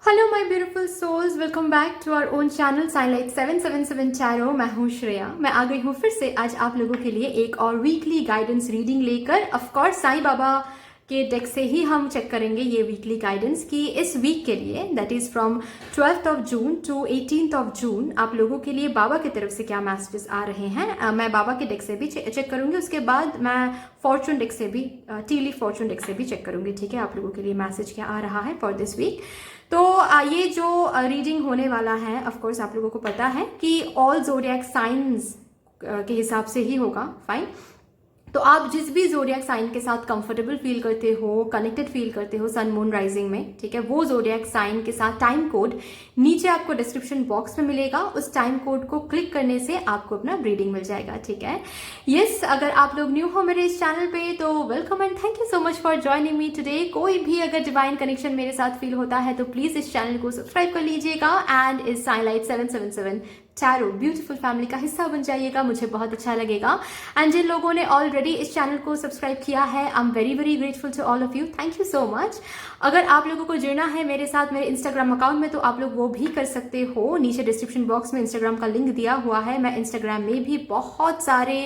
Hello my beautiful souls, welcome back to our own channel Signlight 777 tarot. मैं हूँ श्रेया। मैं आ गई हूँ फिर से आज आप लोगों के लिए एक और वीकली गाइडेंस रीडिंग लेकर। ऑफ कोर्स साईं बाबा के डेक से ही हम चेक करेंगे ये वीकली गाइडेंस की इस वीक के लिए, that is from 12th of June to 18th of June. आप लोगों के लिए बाबा की तरफ से क्या मैसेजेस आ रहे हैं, मैं बाबा के डेक से भी चेक करूंगी। उसके बाद मैं फॉर्चून डेक से भी, टी लीफ फॉर्चून डेक से भी चेक करूंगी। ठीक है, आप लोगों के लिए मैसेज क्या आ रहा है फॉर दिस वीक। तो ये जो रीडिंग होने वाला है, ऑफ कोर्स आप लोगों को पता है कि ऑल ज़ोडिएक साइंस के हिसाब से ही होगा। फाइन, तो आप जिस भी ज़ोडिएक साइन के साथ कंफर्टेबल फील करते हो, कनेक्टेड फील करते हो सन मून राइजिंग में, ठीक है, वो ज़ोडिएक साइन के साथ टाइम कोड नीचे आपको डिस्क्रिप्शन बॉक्स में मिलेगा। उस टाइम कोड को क्लिक करने से आपको अपना रीडिंग मिल जाएगा। ठीक है, यस, अगर आप लोग न्यू हो मेरे इस चैनल पे तो welcome and thank you so much for joining me today. कोई भी अगर डिवाइन कनेक्शन मेरे साथ फील होता है तो प्लीज इस चैनल को सब्सक्राइब कर लीजिएगा एंड इस साइनलाइट 777 टैरो ब्यूटीफुल फैमिली का हिस्सा बन जाइएगा, मुझे बहुत अच्छा लगेगा। एंड जिन लोगों ने ऑलरेडी इस चैनल को सब्सक्राइब किया है, I am very very grateful to all of you, thank you so much. अगर आप लोगों को जुड़ना है मेरे साथ मेरे इंस्टाग्राम अकाउंट में तो आप लोग वो भी कर सकते हो। नीचे डिस्क्रिप्शन बॉक्स में इंस्टाग्राम का लिंक दिया हुआ है। मैं इंस्टाग्राम में भी बहुत सारे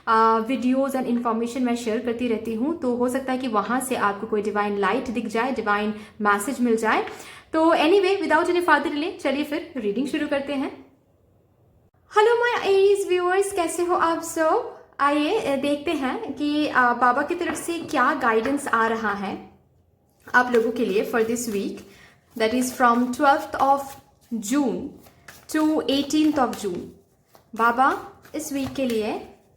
वीडियोज़ एंड इन्फॉर्मेशन मैं शेयर करती रहती हूँ, तो हो सकता है कि वहाँ से आपको कोई डिवाइन लाइट दिख जाए, डिवाइन मैसेज मिल जाए। तो anyway, without any further delay चलिए फिर रीडिंग शुरू करते हैं। हेलो माय एरीज व्यूअर्स, कैसे हो आप सब? आइए देखते हैं कि बाबा की तरफ से क्या गाइडेंस आ रहा है आप लोगों के लिए for this week, that is from 12th of June to 18th of June. बाबा इस वीक के लिए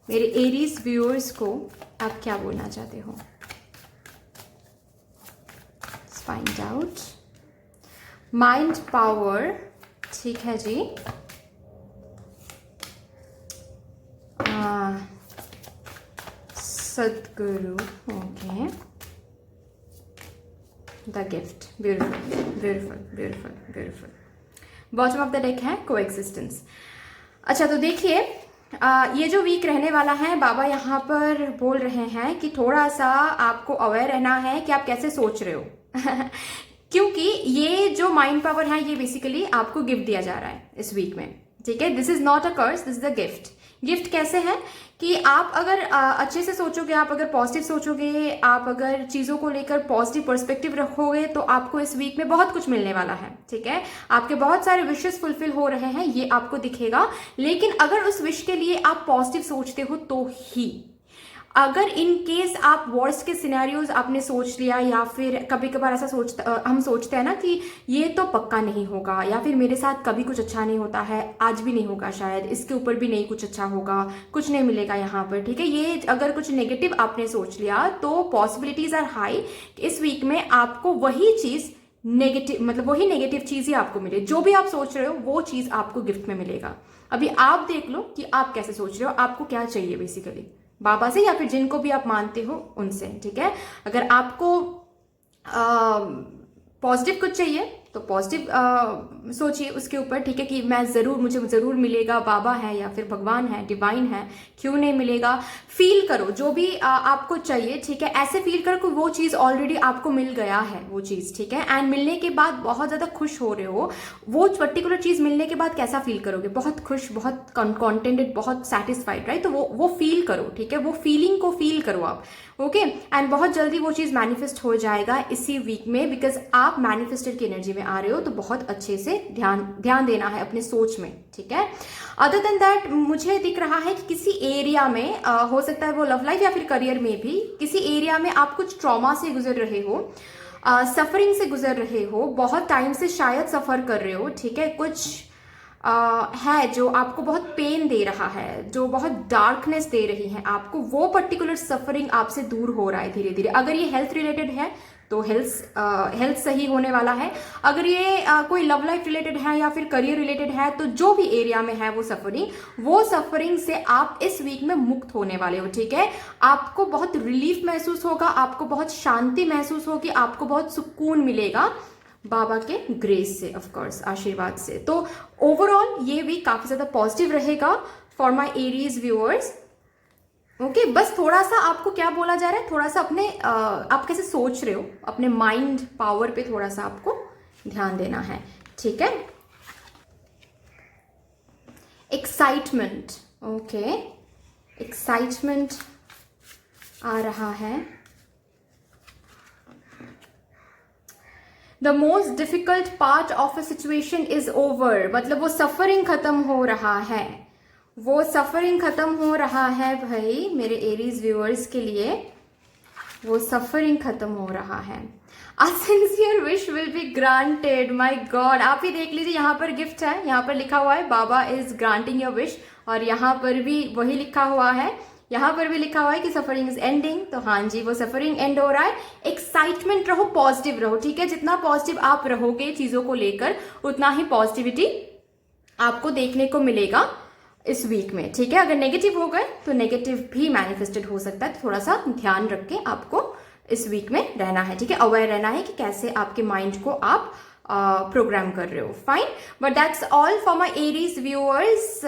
मेरे एरीज व्यूअर्स को आप क्या बोलना चाहते हो? Find out. माइंड पावर, ठीक है जी। सदगुरु, okay. The gift, beautiful beautiful beautiful beautiful. Bottom of the deck है कोएग्जिस्टेंस। अच्छा, तो देखिए ये जो वीक रहने वाला है, बाबा यहाँ पर बोल रहे हैं कि थोड़ा सा आपको अवेयर रहना है कि आप कैसे सोच रहे हो क्योंकि ये जो माइंड पावर है ये बेसिकली आपको गिफ्ट दिया जा रहा है इस वीक में। ठीक है, this is not a curse, this is a gift. Gift कैसे है कि आप अगर अच्छे से सोचोगे, आप अगर पॉजिटिव सोचोगे, आप अगर चीज़ों को लेकर पॉजिटिव पर्सपेक्टिव रखोगे तो आपको इस वीक में बहुत कुछ मिलने वाला है। ठीक है, आपके बहुत सारे विशेस फुलफिल हो रहे हैं, ये आपको दिखेगा। लेकिन अगर उस विश के लिए आप पॉजिटिव सोचते हो तो ही, अगर इन केस आप वर्स्ट के सिनेरियोज आपने सोच लिया, या फिर कभी कभार ऐसा हम सोचते हैं ना कि ये तो पक्का नहीं होगा, या फिर मेरे साथ कभी कुछ अच्छा नहीं होता है, आज भी नहीं होगा, शायद इसके ऊपर भी नहीं कुछ अच्छा होगा, कुछ नहीं मिलेगा यहाँ पर। ठीक है, ये अगर कुछ नेगेटिव आपने सोच लिया तो पॉसिबिलिटीज आर हाई इस वीक में आपको वही चीज नेगेटिव, मतलब वही नेगेटिव चीज ही आपको मिले। जो भी आप सोच रहे हो वो चीज आपको गिफ्ट में मिलेगा। अभी आप देख लो कि आप कैसे सोच रहे हो, आपको क्या चाहिए बेसिकली बाबा से, या फिर जिनको भी आप मानते हो उनसे। ठीक है, अगर आपको पॉजिटिव कुछ चाहिए तो पॉजिटिव सोचिए उसके ऊपर। ठीक है, कि मैं ज़रूर, मुझे ज़रूर मिलेगा, बाबा है या फिर भगवान है, डिवाइन है, क्यों नहीं मिलेगा। फील करो जो भी आपको चाहिए। ठीक है, ऐसे फील करो कि वो चीज़ ऑलरेडी आपको मिल गया है वो चीज़। ठीक है, एंड मिलने के बाद बहुत ज़्यादा खुश हो रहे हो। वो पर्टिकुलर चीज़ मिलने के बाद कैसा फील करोगे? बहुत खुश, बहुत कॉन्टेंटेड, बहुत सेटिस्फाइड, राइट? तो वो फील करो। ठीक है, वो फीलिंग को फील करो आप। ओके, एंड बहुत जल्दी वो चीज़ मैनिफेस्ट हो जाएगा इसी वीक में, बिकॉज आप मैनिफेस्टर की एनर्जी में आ रहे हो। तो बहुत अच्छे से ध्यान देना है अपने सोच में। ठीक है, अदर देन दैट मुझे दिख रहा है कि किसी एरिया में हो सकता है वो लव लाइफ या फिर करियर में भी, किसी एरिया में आप कुछ ट्रॉमा से गुजर रहे हो, सफरिंग से गुजर रहे हो, बहुत टाइम से शायद सफर कर रहे हो। ठीक है, कुछ है जो आपको बहुत पेन दे रहा है, जो बहुत डार्कनेस दे रही है आपको, वो पर्टिकुलर सफरिंग आपसे दूर हो रहा है धीरे धीरे। अगर ये हेल्थ रिलेटेड है तो हेल्थ सही होने वाला है। अगर ये कोई लव लाइफ रिलेटेड है या फिर करियर रिलेटेड है, तो जो भी एरिया में है वो सफरिंग से आप इस वीक में मुक्त होने वाले हो। ठीक है, आपको बहुत रिलीफ महसूस होगा, आपको बहुत शांति महसूस होगी, आपको बहुत सुकून मिलेगा बाबा के ग्रेस से, ऑफ कोर्स आशीर्वाद से। तो ओवरऑल ये वीक काफी ज्यादा पॉजिटिव रहेगा for my Aries viewers. Okay, बस थोड़ा सा आपको क्या बोला जा रहा है, थोड़ा सा अपने आप कैसे सोच रहे हो, अपने माइंड पावर पे थोड़ा सा आपको ध्यान देना है, ठीक है। एक्साइटमेंट, ओके, एक्साइटमेंट आ रहा है। The most difficult part of a situation is over, मतलब वो सफरिंग खत्म हो रहा है, वो सफरिंग खत्म हो रहा है भाई मेरे एरीज व्यूअर्स के लिए, वो सफरिंग खत्म हो रहा है। A sincere wish will be granted, my God। आप ही देख लीजिए, यहाँ पर गिफ्ट है, यहाँ पर लिखा हुआ है बाबा इज ग्रांटिंग योर विश, और यहाँ पर भी वही लिखा हुआ है, यहाँ पर भी लिखा हुआ है कि सफरिंग इज एंडिंग। तो हाँ जी, वो सफरिंग एंड हो रहा है। एक्साइटमेंट रहो, पॉजिटिव रहो, ठीक है। जितना पॉजिटिव आप रहोगे चीजों को लेकर, उतना ही पॉजिटिविटी आपको देखने को मिलेगा इस वीक में, ठीक है। अगर नेगेटिव हो गए तो नेगेटिव भी मैनिफेस्टेड हो सकता है, तो थोड़ा सा ध्यान रख के आपको इस वीक में रहना है, ठीक है। अवेयर रहना है कि कैसे आपके माइंड को आप प्रोग्राम कर रहे हो। Fine, but that's all for my Aries viewers.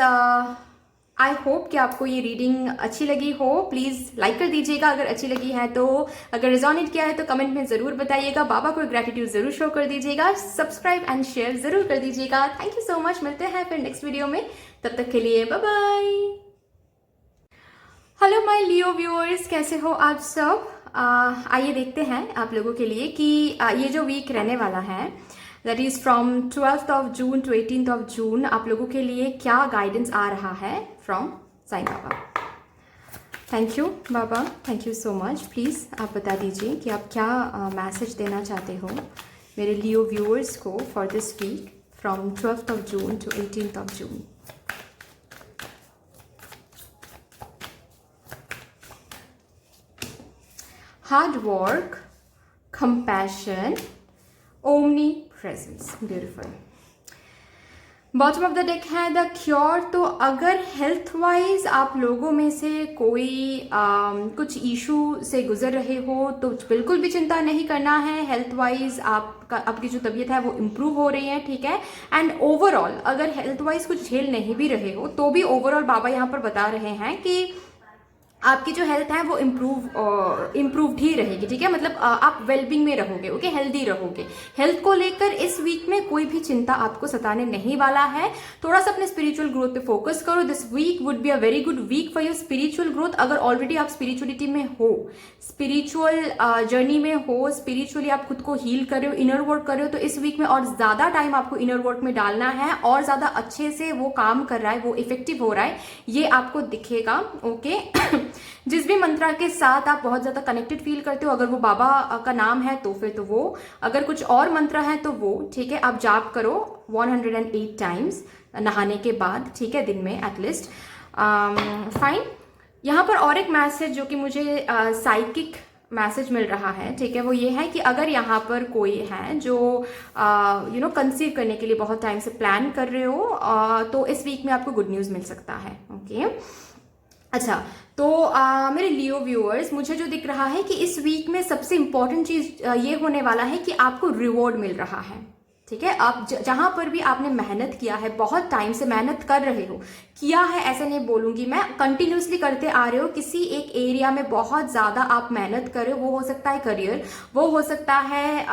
I hope कि आपको ये रीडिंग अच्छी लगी हो। प्लीज लाइक कर दीजिएगा अगर अच्छी लगी है तो, अगर रिजोनेट किया है तो कमेंट में जरूर बताइएगा, बाबा को ग्रेटिट्यूड जरूर शो कर दीजिएगा, सब्सक्राइब एंड शेयर जरूर कर दीजिएगा। थैंक यू सो मच, मिलते हैं फिर नेक्स्ट वीडियो में, तब तक के लिए bye bye. Hello my Leo viewers, कैसे हो आप सब। आइए देखते हैं आप लोगों के लिए कि ये जो वीक रहने वाला है, that is from 12th of June to 18th of June, आप लोगों के लिए क्या गाइडेंस आ रहा है from Sai Baba. Thank you Baba, thank you so much. Please आप बता दीजिए कि आप क्या मैसेज देना चाहते हो मेरे लियो व्यूअर्स को for this week from 12th of June to 18th of June। Hard work, compassion, omnipresence, beautiful। Bottom of the deck है द क्योर। तो अगर हेल्थ वाइज आप लोगों में से कोई कुछ इशू से गुजर रहे हो तो बिल्कुल भी चिंता नहीं करना है। हेल्थ वाइज आपकी जो तबीयत है वो इम्प्रूव हो रही है, ठीक है। एंड ओवरऑल अगर हेल्थ वाइज कुछ झेल नहीं भी रहे हो तो भी ओवरऑल बाबा यहाँ पर बता रहे हैं कि आपकी जो हेल्थ है वो इम्प्रूव्ड ही रहेगी, ठीक है। मतलब आप वेलबींग में रहोगे, ओके, हेल्दी रहोगे। हेल्थ को लेकर इस वीक में कोई भी चिंता आपको सताने नहीं वाला है। थोड़ा सा अपने स्पिरिचुअल ग्रोथ पे फोकस करो। This week would be a very good week for your spiritual growth. अगर ऑलरेडी आप स्पिरिचुअलिटी में हो, स्पिरिचुअल जर्नी में हो, स्पिरिचुअली आप खुद को हील कर रहे हो, इनर वर्क कर रहे हो, तो इस वीक में और ज्यादा टाइम आपको इनर वर्क में डालना है और ज्यादा अच्छे से वो काम कर रहा है, वो इफेक्टिव हो रहा है, ये आपको दिखेगा, ओके। जिस भी मंत्रा के साथ आप बहुत ज्यादा कनेक्टेड फील करते हो, अगर वो बाबा का नाम है तो फिर तो वो, अगर कुछ और मंत्र है तो वो, ठीक है, आप जाप करो 108 टाइम्स नहाने के बाद, ठीक है, दिन में एटलीस्ट। फाइन। यहाँ पर और एक मैसेज जो कि मुझे साइकिक मैसेज मिल रहा है, ठीक है, वो ये है कि अगर यहाँ पर कोई है जो कंसीव करने के लिए बहुत टाइम से प्लान कर रहे हो, तो इस वीक में आपको गुड न्यूज मिल सकता है, ओके। अच्छा, तो मेरे लियो व्यूअर्स, मुझे जो दिख रहा है कि इस वीक में सबसे इंपॉर्टेंट चीज ये होने वाला है कि आपको रिवॉर्ड मिल रहा है, ठीक है। आप जहां पर भी आपने मेहनत किया है, बहुत टाइम से मेहनत कर रहे हो, किया है ऐसा नहीं बोलूंगी मैं, कंटिन्यूसली करते आ रहे हो, किसी एक एरिया में बहुत ज्यादा आप मेहनत कर रहे हो, वो हो सकता है करियर, वो हो सकता है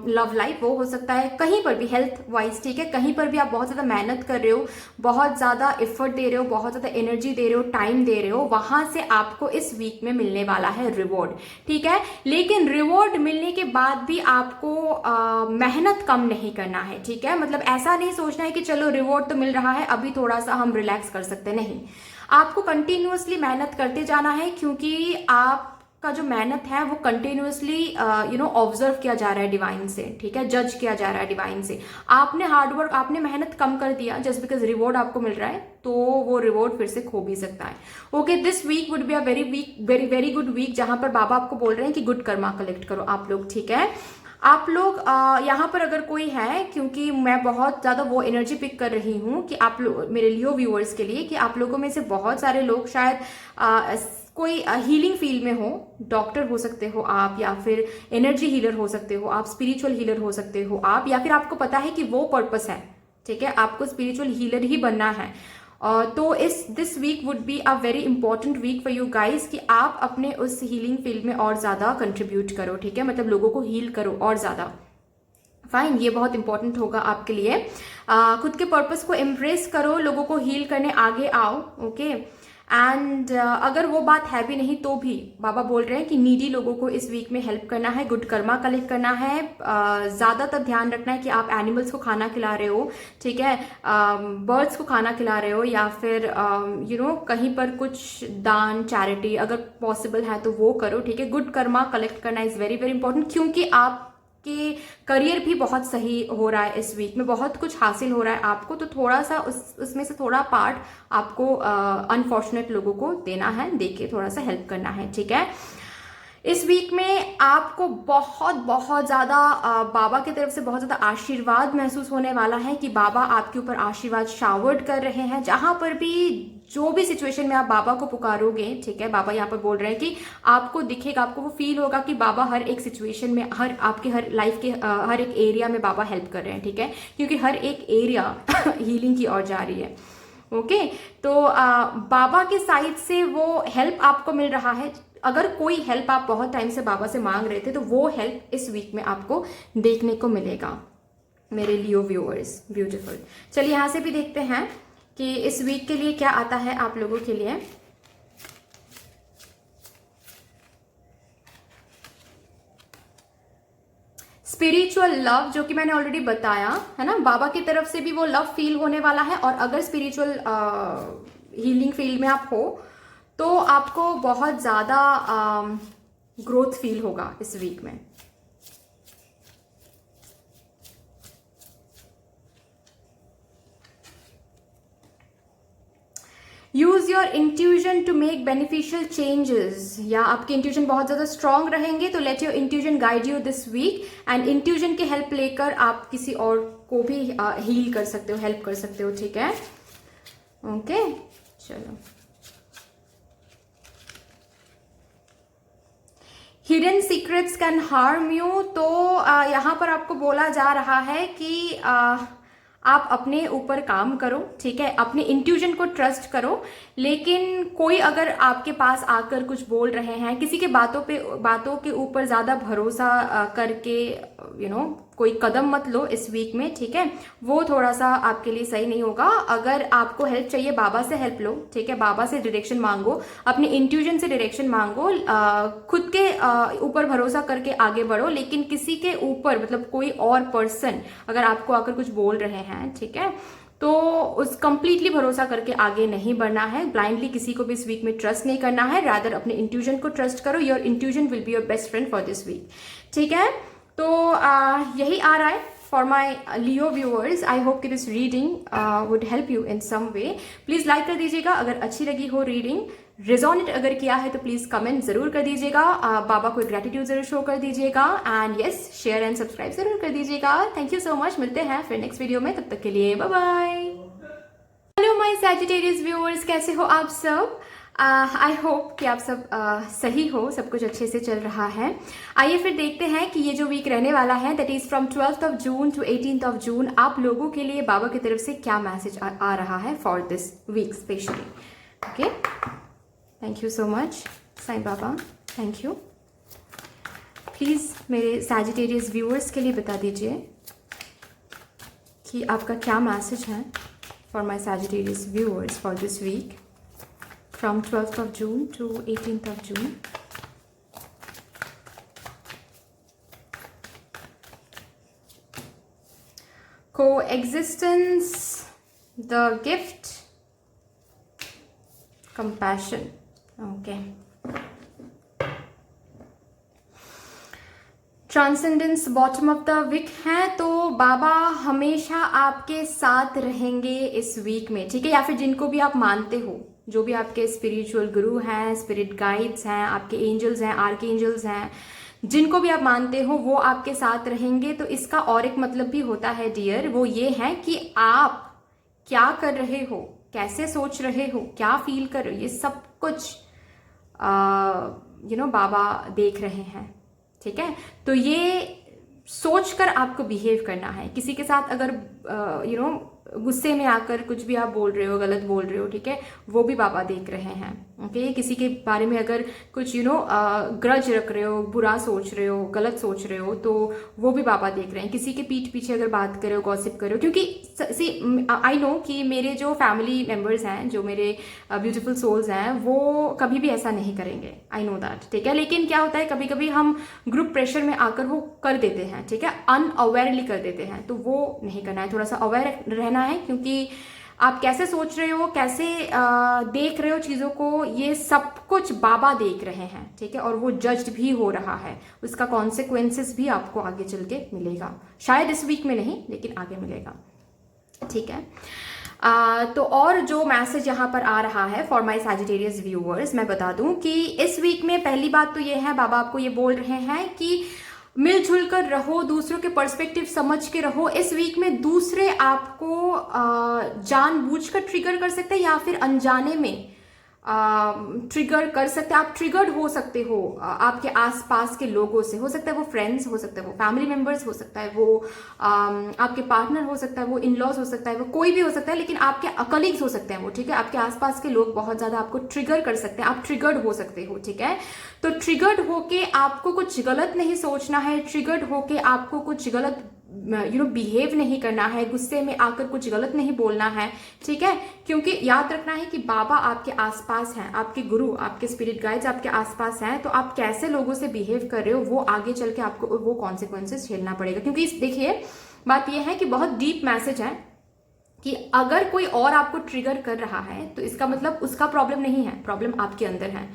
लव लाइफ, वो हो सकता है कहीं पर भी हेल्थ वाइज, ठीक है, कहीं पर भी आप बहुत ज्यादा मेहनत कर रहे हो, बहुत ज्यादा एफर्ट दे रहे हो, बहुत ज्यादा एनर्जी दे रहे हो, टाइम दे रहे हो, वहां से आपको इस वीक में मिलने वाला है रिवॉर्ड, ठीक है। लेकिन रिवॉर्ड मिलने के बाद भी आपको मेहनत कम नहीं करना है, ठीक है। मतलब ऐसा नहीं सोचना है कि चलो रिवॉर्ड तो मिल रहा है, अभी थोड़ा सा हम रिलैक्स कर सकते, नहीं, आपको कंटिन्यूअसली मेहनत करते जाना है, क्योंकि आपका जो मेहनत है वो कंटिन्यूअसली ऑब्जर्व किया जा रहा है डिवाइन से, ठीक है, जज किया जा रहा है डिवाइन से। आपने हार्डवर्क, आपने मेहनत कम कर दिया जस्ट बिकॉज रिवॉर्ड आपको मिल रहा है, तो वो रिवॉर्ड फिर से खो भी सकता है, okay. This week would be a very good week, जहां पर बाबा आपको बोल रहे हैं कि गुड कर्मा कलेक्ट करो आप लोग, ठीक है। आप लोग यहाँ पर अगर कोई है, क्योंकि मैं बहुत ज़्यादा वो एनर्जी पिक कर रही हूँ कि आप लोग, मेरे लियो व्यूअर्स के लिए, कि आप लोगों में से बहुत सारे लोग शायद कोई हीलिंग फील्ड में हो, डॉक्टर हो सकते हो आप, या फिर एनर्जी हीलर हो सकते हो आप, स्पिरिचुअल हीलर हो सकते हो आप, या फिर आपको पता है कि वो पर्पस है, ठीक है, आपको स्पिरिचुअल हीलर ही बनना है। तो this week would be a very important week for you guys कि आप अपने उस हीलिंग फील्ड में और ज्यादा कंट्रीब्यूट करो, ठीक है, मतलब लोगों को हील करो और ज्यादा। फाइन, ये बहुत इंपॉर्टेंट होगा आपके लिए। खुद के पर्पस को एम्ब्रेस करो, लोगों को हील करने आगे आओ, ओके। एंड अगर वो बात है भी नहीं तो भी बाबा बोल रहे हैं कि नीडी लोगों को इस वीक में हेल्प करना है, गुड कर्मा कलेक्ट करना है। ज़्यादातर ध्यान रखना है कि आप एनिमल्स को खाना खिला रहे हो, ठीक है, बर्ड्स को खाना खिला रहे हो, या फिर कहीं पर कुछ दान चैरिटी अगर पॉसिबल है तो वो करो, ठीक है। गुड कर्मा कलेक्ट करना इज़ वेरी वेरी इंपॉर्टेंट, क्योंकि आप कि करियर भी बहुत सही हो रहा है इस वीक में, बहुत कुछ हासिल हो रहा है आपको, तो थोड़ा सा उसमें से थोड़ा पार्ट आपको अनफॉर्चुनेट लोगों को देना है, देके थोड़ा सा हेल्प करना है, ठीक है। इस वीक में आपको बहुत बहुत ज़्यादा बाबा की तरफ से बहुत ज़्यादा आशीर्वाद महसूस होने वाला है कि बाबा आपके ऊपर आशीर्वाद शावर्ड कर रहे हैं। जहां पर भी जो भी सिचुएशन में आप बाबा को पुकारोगे, ठीक है, बाबा यहाँ पर बोल रहे हैं कि आपको दिखेगा, आपको वो फील होगा कि बाबा हर एक सिचुएशन में, हर लाइफ के हर एक एरिया में बाबा हेल्प कर रहे हैं, ठीक है, क्योंकि हर एक एरिया हीलिंग की ओर जा रही है, ओके। तो बाबा के साइड से वो हेल्प आपको मिल रहा है। अगर कोई हेल्प आप बहुत टाइम से बाबा से मांग रहे थे तो वो हेल्प इस वीक में आपको देखने को मिलेगा मेरे लियो व्यूअर्स, ब्यूटीफुल। चलिए यहाँ से भी देखते हैं कि इस वीक के लिए क्या आता है आप लोगों के लिए। स्पिरिचुअल लव, जो कि मैंने ऑलरेडी बताया है ना, बाबा की तरफ से भी वो लव फील होने वाला है। और अगर स्पिरिचुअल हीलिंग फील्ड में आप हो तो आपको बहुत ज़्यादा ग्रोथ फील होगा इस वीक में। Use your intuition to make beneficial changes, या आपके इंट्यूजन बहुत ज़्यादा स्ट्रांग रहेंगे तो let your intuition guide you this week. And intuition की हेल्प लेकर आप किसी और को भी हील कर सकते हो, हेल्प कर सकते हो, ठीक है, ओके। चलो, hidden secrets can harm you, तो यहाँ पर आपको बोला जा रहा है कि आप अपने ऊपर काम करो, ठीक है, अपने इंट्यूजन को ट्रस्ट करो। लेकिन कोई अगर आपके पास आकर कुछ बोल रहे हैं, किसी के बातों के ऊपर ज़्यादा भरोसा करके कोई कदम मत लो इस वीक में, ठीक है, वो थोड़ा सा आपके लिए सही नहीं होगा। अगर आपको हेल्प चाहिए, बाबा से हेल्प लो, ठीक है, बाबा से डायरेक्शन मांगो, अपने इंट्यूजन से डायरेक्शन मांगो, खुद के ऊपर भरोसा करके आगे बढ़ो। लेकिन किसी के ऊपर, मतलब कोई और पर्सन अगर आपको आकर कुछ बोल रहे हैं, ठीक है, तो उस कंप्लीटली भरोसा करके आगे नहीं बढ़ना है। ब्लाइंडली किसी को भी इस वीक में ट्रस्ट नहीं करना है, रादर अपने इंट्यूजन को ट्रस्ट करो। Your intuition will be your best friend for this week, ठीक है। तो यही आ रहा है for my Leo viewers. I hope कि this reading would help you in some way. Please like कर दीजिएगा अगर अच्छी लगी हो रीडिंग। रेजोनेट अगर किया है तो प्लीज़ कमेंट ज़रूर कर दीजिएगा। बाबा को ग्रेटिट्यूड ज़रूर शो कर दीजिएगा। And yes, share and subscribe ज़रूर कर दीजिएगा। Thank you so much. मिलते हैं फिर नेक्स्ट वीडियो में, तब तक के लिए bye bye. Hello my Sagittarius viewers, कैसे हो आप सब? आई होप कि आप सब सही हो, सब कुछ अच्छे से चल रहा है। आइए फिर देखते हैं कि ये जो वीक रहने वाला है, that is from 12th of June to 18th of June, आप लोगों के लिए बाबा की तरफ से क्या मैसेज आ रहा है for this week specially, okay. Thank you so much Sai Baba, thank you. Please मेरे सैजिटेरियस व्यूअर्स के लिए बता दीजिए कि आपका क्या मैसेज है for my Sagittarius viewers for this week from 12th of June to 18th of June. Coexistence, the gift, compassion. Okay. Transcendence bottom of the week है, तो बाबा हमेशा आपके साथ रहेंगे इस वीक में, ठीक है। या फिर जिनको भी आप मानते हो, जो भी आपके स्पिरिचुअल गुरु हैं, स्पिरिट गाइड्स हैं, आपके एंजल्स हैं, आर्क एंजल्स हैं, जिनको भी आप मानते हो वो आपके साथ रहेंगे। तो इसका और एक मतलब भी होता है डियर, वो ये है कि आप क्या कर रहे हो, कैसे सोच रहे हो, क्या फील कर रहे हो, ये सब कुछ बाबा देख रहे हैं, ठीक है। तो ये सोच कर आपको बिहेव करना है। किसी के साथ अगर गुस्से में आकर कुछ भी आप बोल रहे हो, गलत बोल रहे हो, ठीक है, वो भी बाबा देख रहे हैं। ओके, किसी के बारे में अगर कुछ ग्रज रख रहे हो, बुरा सोच रहे हो, गलत सोच रहे हो, तो वो भी बाबा देख रहे हैं। किसी के पीठ पीछे अगर बात कर रहे हो, गॉसिप कर रहे हो, क्योंकि आई नो कि मेरे जो फैमिली मेंबर्स हैं, जो मेरे ब्यूटीफुल सोल्स हैं, वो कभी भी ऐसा नहीं करेंगे, आई नो दैट, ठीक है। लेकिन क्या होता है, कभी कभी हम ग्रुप प्रेशर में आकर वो कर देते हैं, ठीक है, अनअवेयरली कर देते हैं, तो वो नहीं करना है। थोड़ा सा अवेयर रहना है, क्योंकि आप कैसे सोच रहे हो, कैसे देख रहे हो चीज़ों को, ये सब कुछ बाबा देख रहे हैं, ठीक है, और वो जज्ड भी हो रहा है। उसका कॉन्सिक्वेंसेस भी आपको आगे चल के मिलेगा, शायद इस वीक में नहीं, लेकिन आगे मिलेगा, ठीक है। तो और जो मैसेज यहाँ पर आ रहा है फॉर माई सैजिटेरियस व्यूअर्स, मैं बता दूं कि इस वीक में पहली बात तो ये है, बाबा आपको ये बोल रहे हैं कि मिलजुल कर रहो, दूसरों के पर्सपेक्टिव समझ के रहो। इस वीक में दूसरे आपको जानबूझकर ट्रिगर कर सकते हैं या फिर अनजाने में ट्रिगर कर सकते हैं। आप ट्रिगर्ड हो सकते हो आपके आसपास के लोगों से, हो सकता है वो फ्रेंड्स, हो सकता है वो फैमिली मेंबर्स, हो सकता है वो आपके पार्टनर, हो सकता है वो इन लॉज, हो सकता है वो कोई भी हो सकता है, लेकिन आपके कलीग्स हो सकते हैं वो, ठीक है। आपके आसपास के लोग बहुत ज्यादा आपको ट्रिगर कर सकते हैं, आप ट्रिगर्ड हो सकते हो, ठीक है। तो ट्रिगर्ड होके आपको कुछ गलत नहीं सोचना है, ट्रिगर्ड होके आपको कुछ गलत बिहेव नहीं करना है, गुस्से में आकर कुछ गलत नहीं बोलना है, ठीक है। क्योंकि याद रखना है कि बाबा आपके आसपास हैं, आपके गुरु, आपके स्पिरिट गाइड्स आपके आसपास हैं, तो आप कैसे लोगों से बिहेव कर रहे हो, वो आगे चल के आपको वो कॉन्सिक्वेंसेस झेलना पड़ेगा। क्योंकि देखिए, बात यह है कि बहुत डीप मैसेज है कि अगर कोई और आपको ट्रिगर कर रहा है, तो इसका मतलब उसका प्रॉब्लम नहीं है, प्रॉब्लम आपके अंदर है।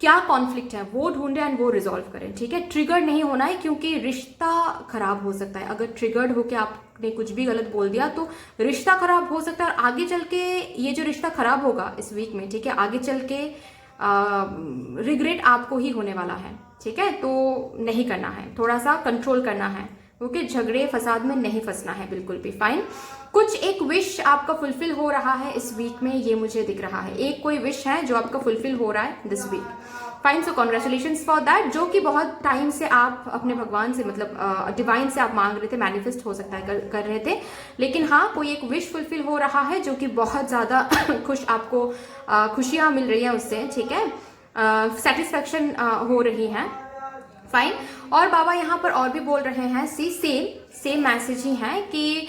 क्या कॉन्फ्लिक्ट है वो ढूंढे एंड वो रिजॉल्व करें, ठीक है। ट्रिगर नहीं होना है, क्योंकि रिश्ता खराब हो सकता है। अगर ट्रिगर्ड होके आपने कुछ भी गलत बोल दिया तो रिश्ता खराब हो सकता है, और आगे चल के ये जो रिश्ता खराब होगा इस वीक में, ठीक है, आगे चल के रिग्रेट आपको ही होने वाला है, ठीक है। तो नहीं करना है, थोड़ा सा कंट्रोल करना है, ओके। झगड़े फसाद में नहीं फंसना है, बिल्कुल भी फाइन। कुछ एक विश आपका फुलफिल हो रहा है इस वीक में, ये मुझे दिख रहा है। एक कोई विश है जो आपका फुलफिल हो रहा है this week, fine. So congratulations for that, जो कि बहुत टाइम से आप अपने भगवान से, मतलब डिवाइन से आप मांग रहे थे, मैनिफेस्ट हो सकता है कर रहे थे। लेकिन हाँ, कोई एक विश फुलफिल हो रहा है, जो कि बहुत ज्यादा आपको खुशियां मिल रही है उससे, ठीक है, सेटिस्फेक्शन हो रही है, फाइन। और बाबा यहाँ पर और भी बोल रहे हैं, सेम मैसेज ही है कि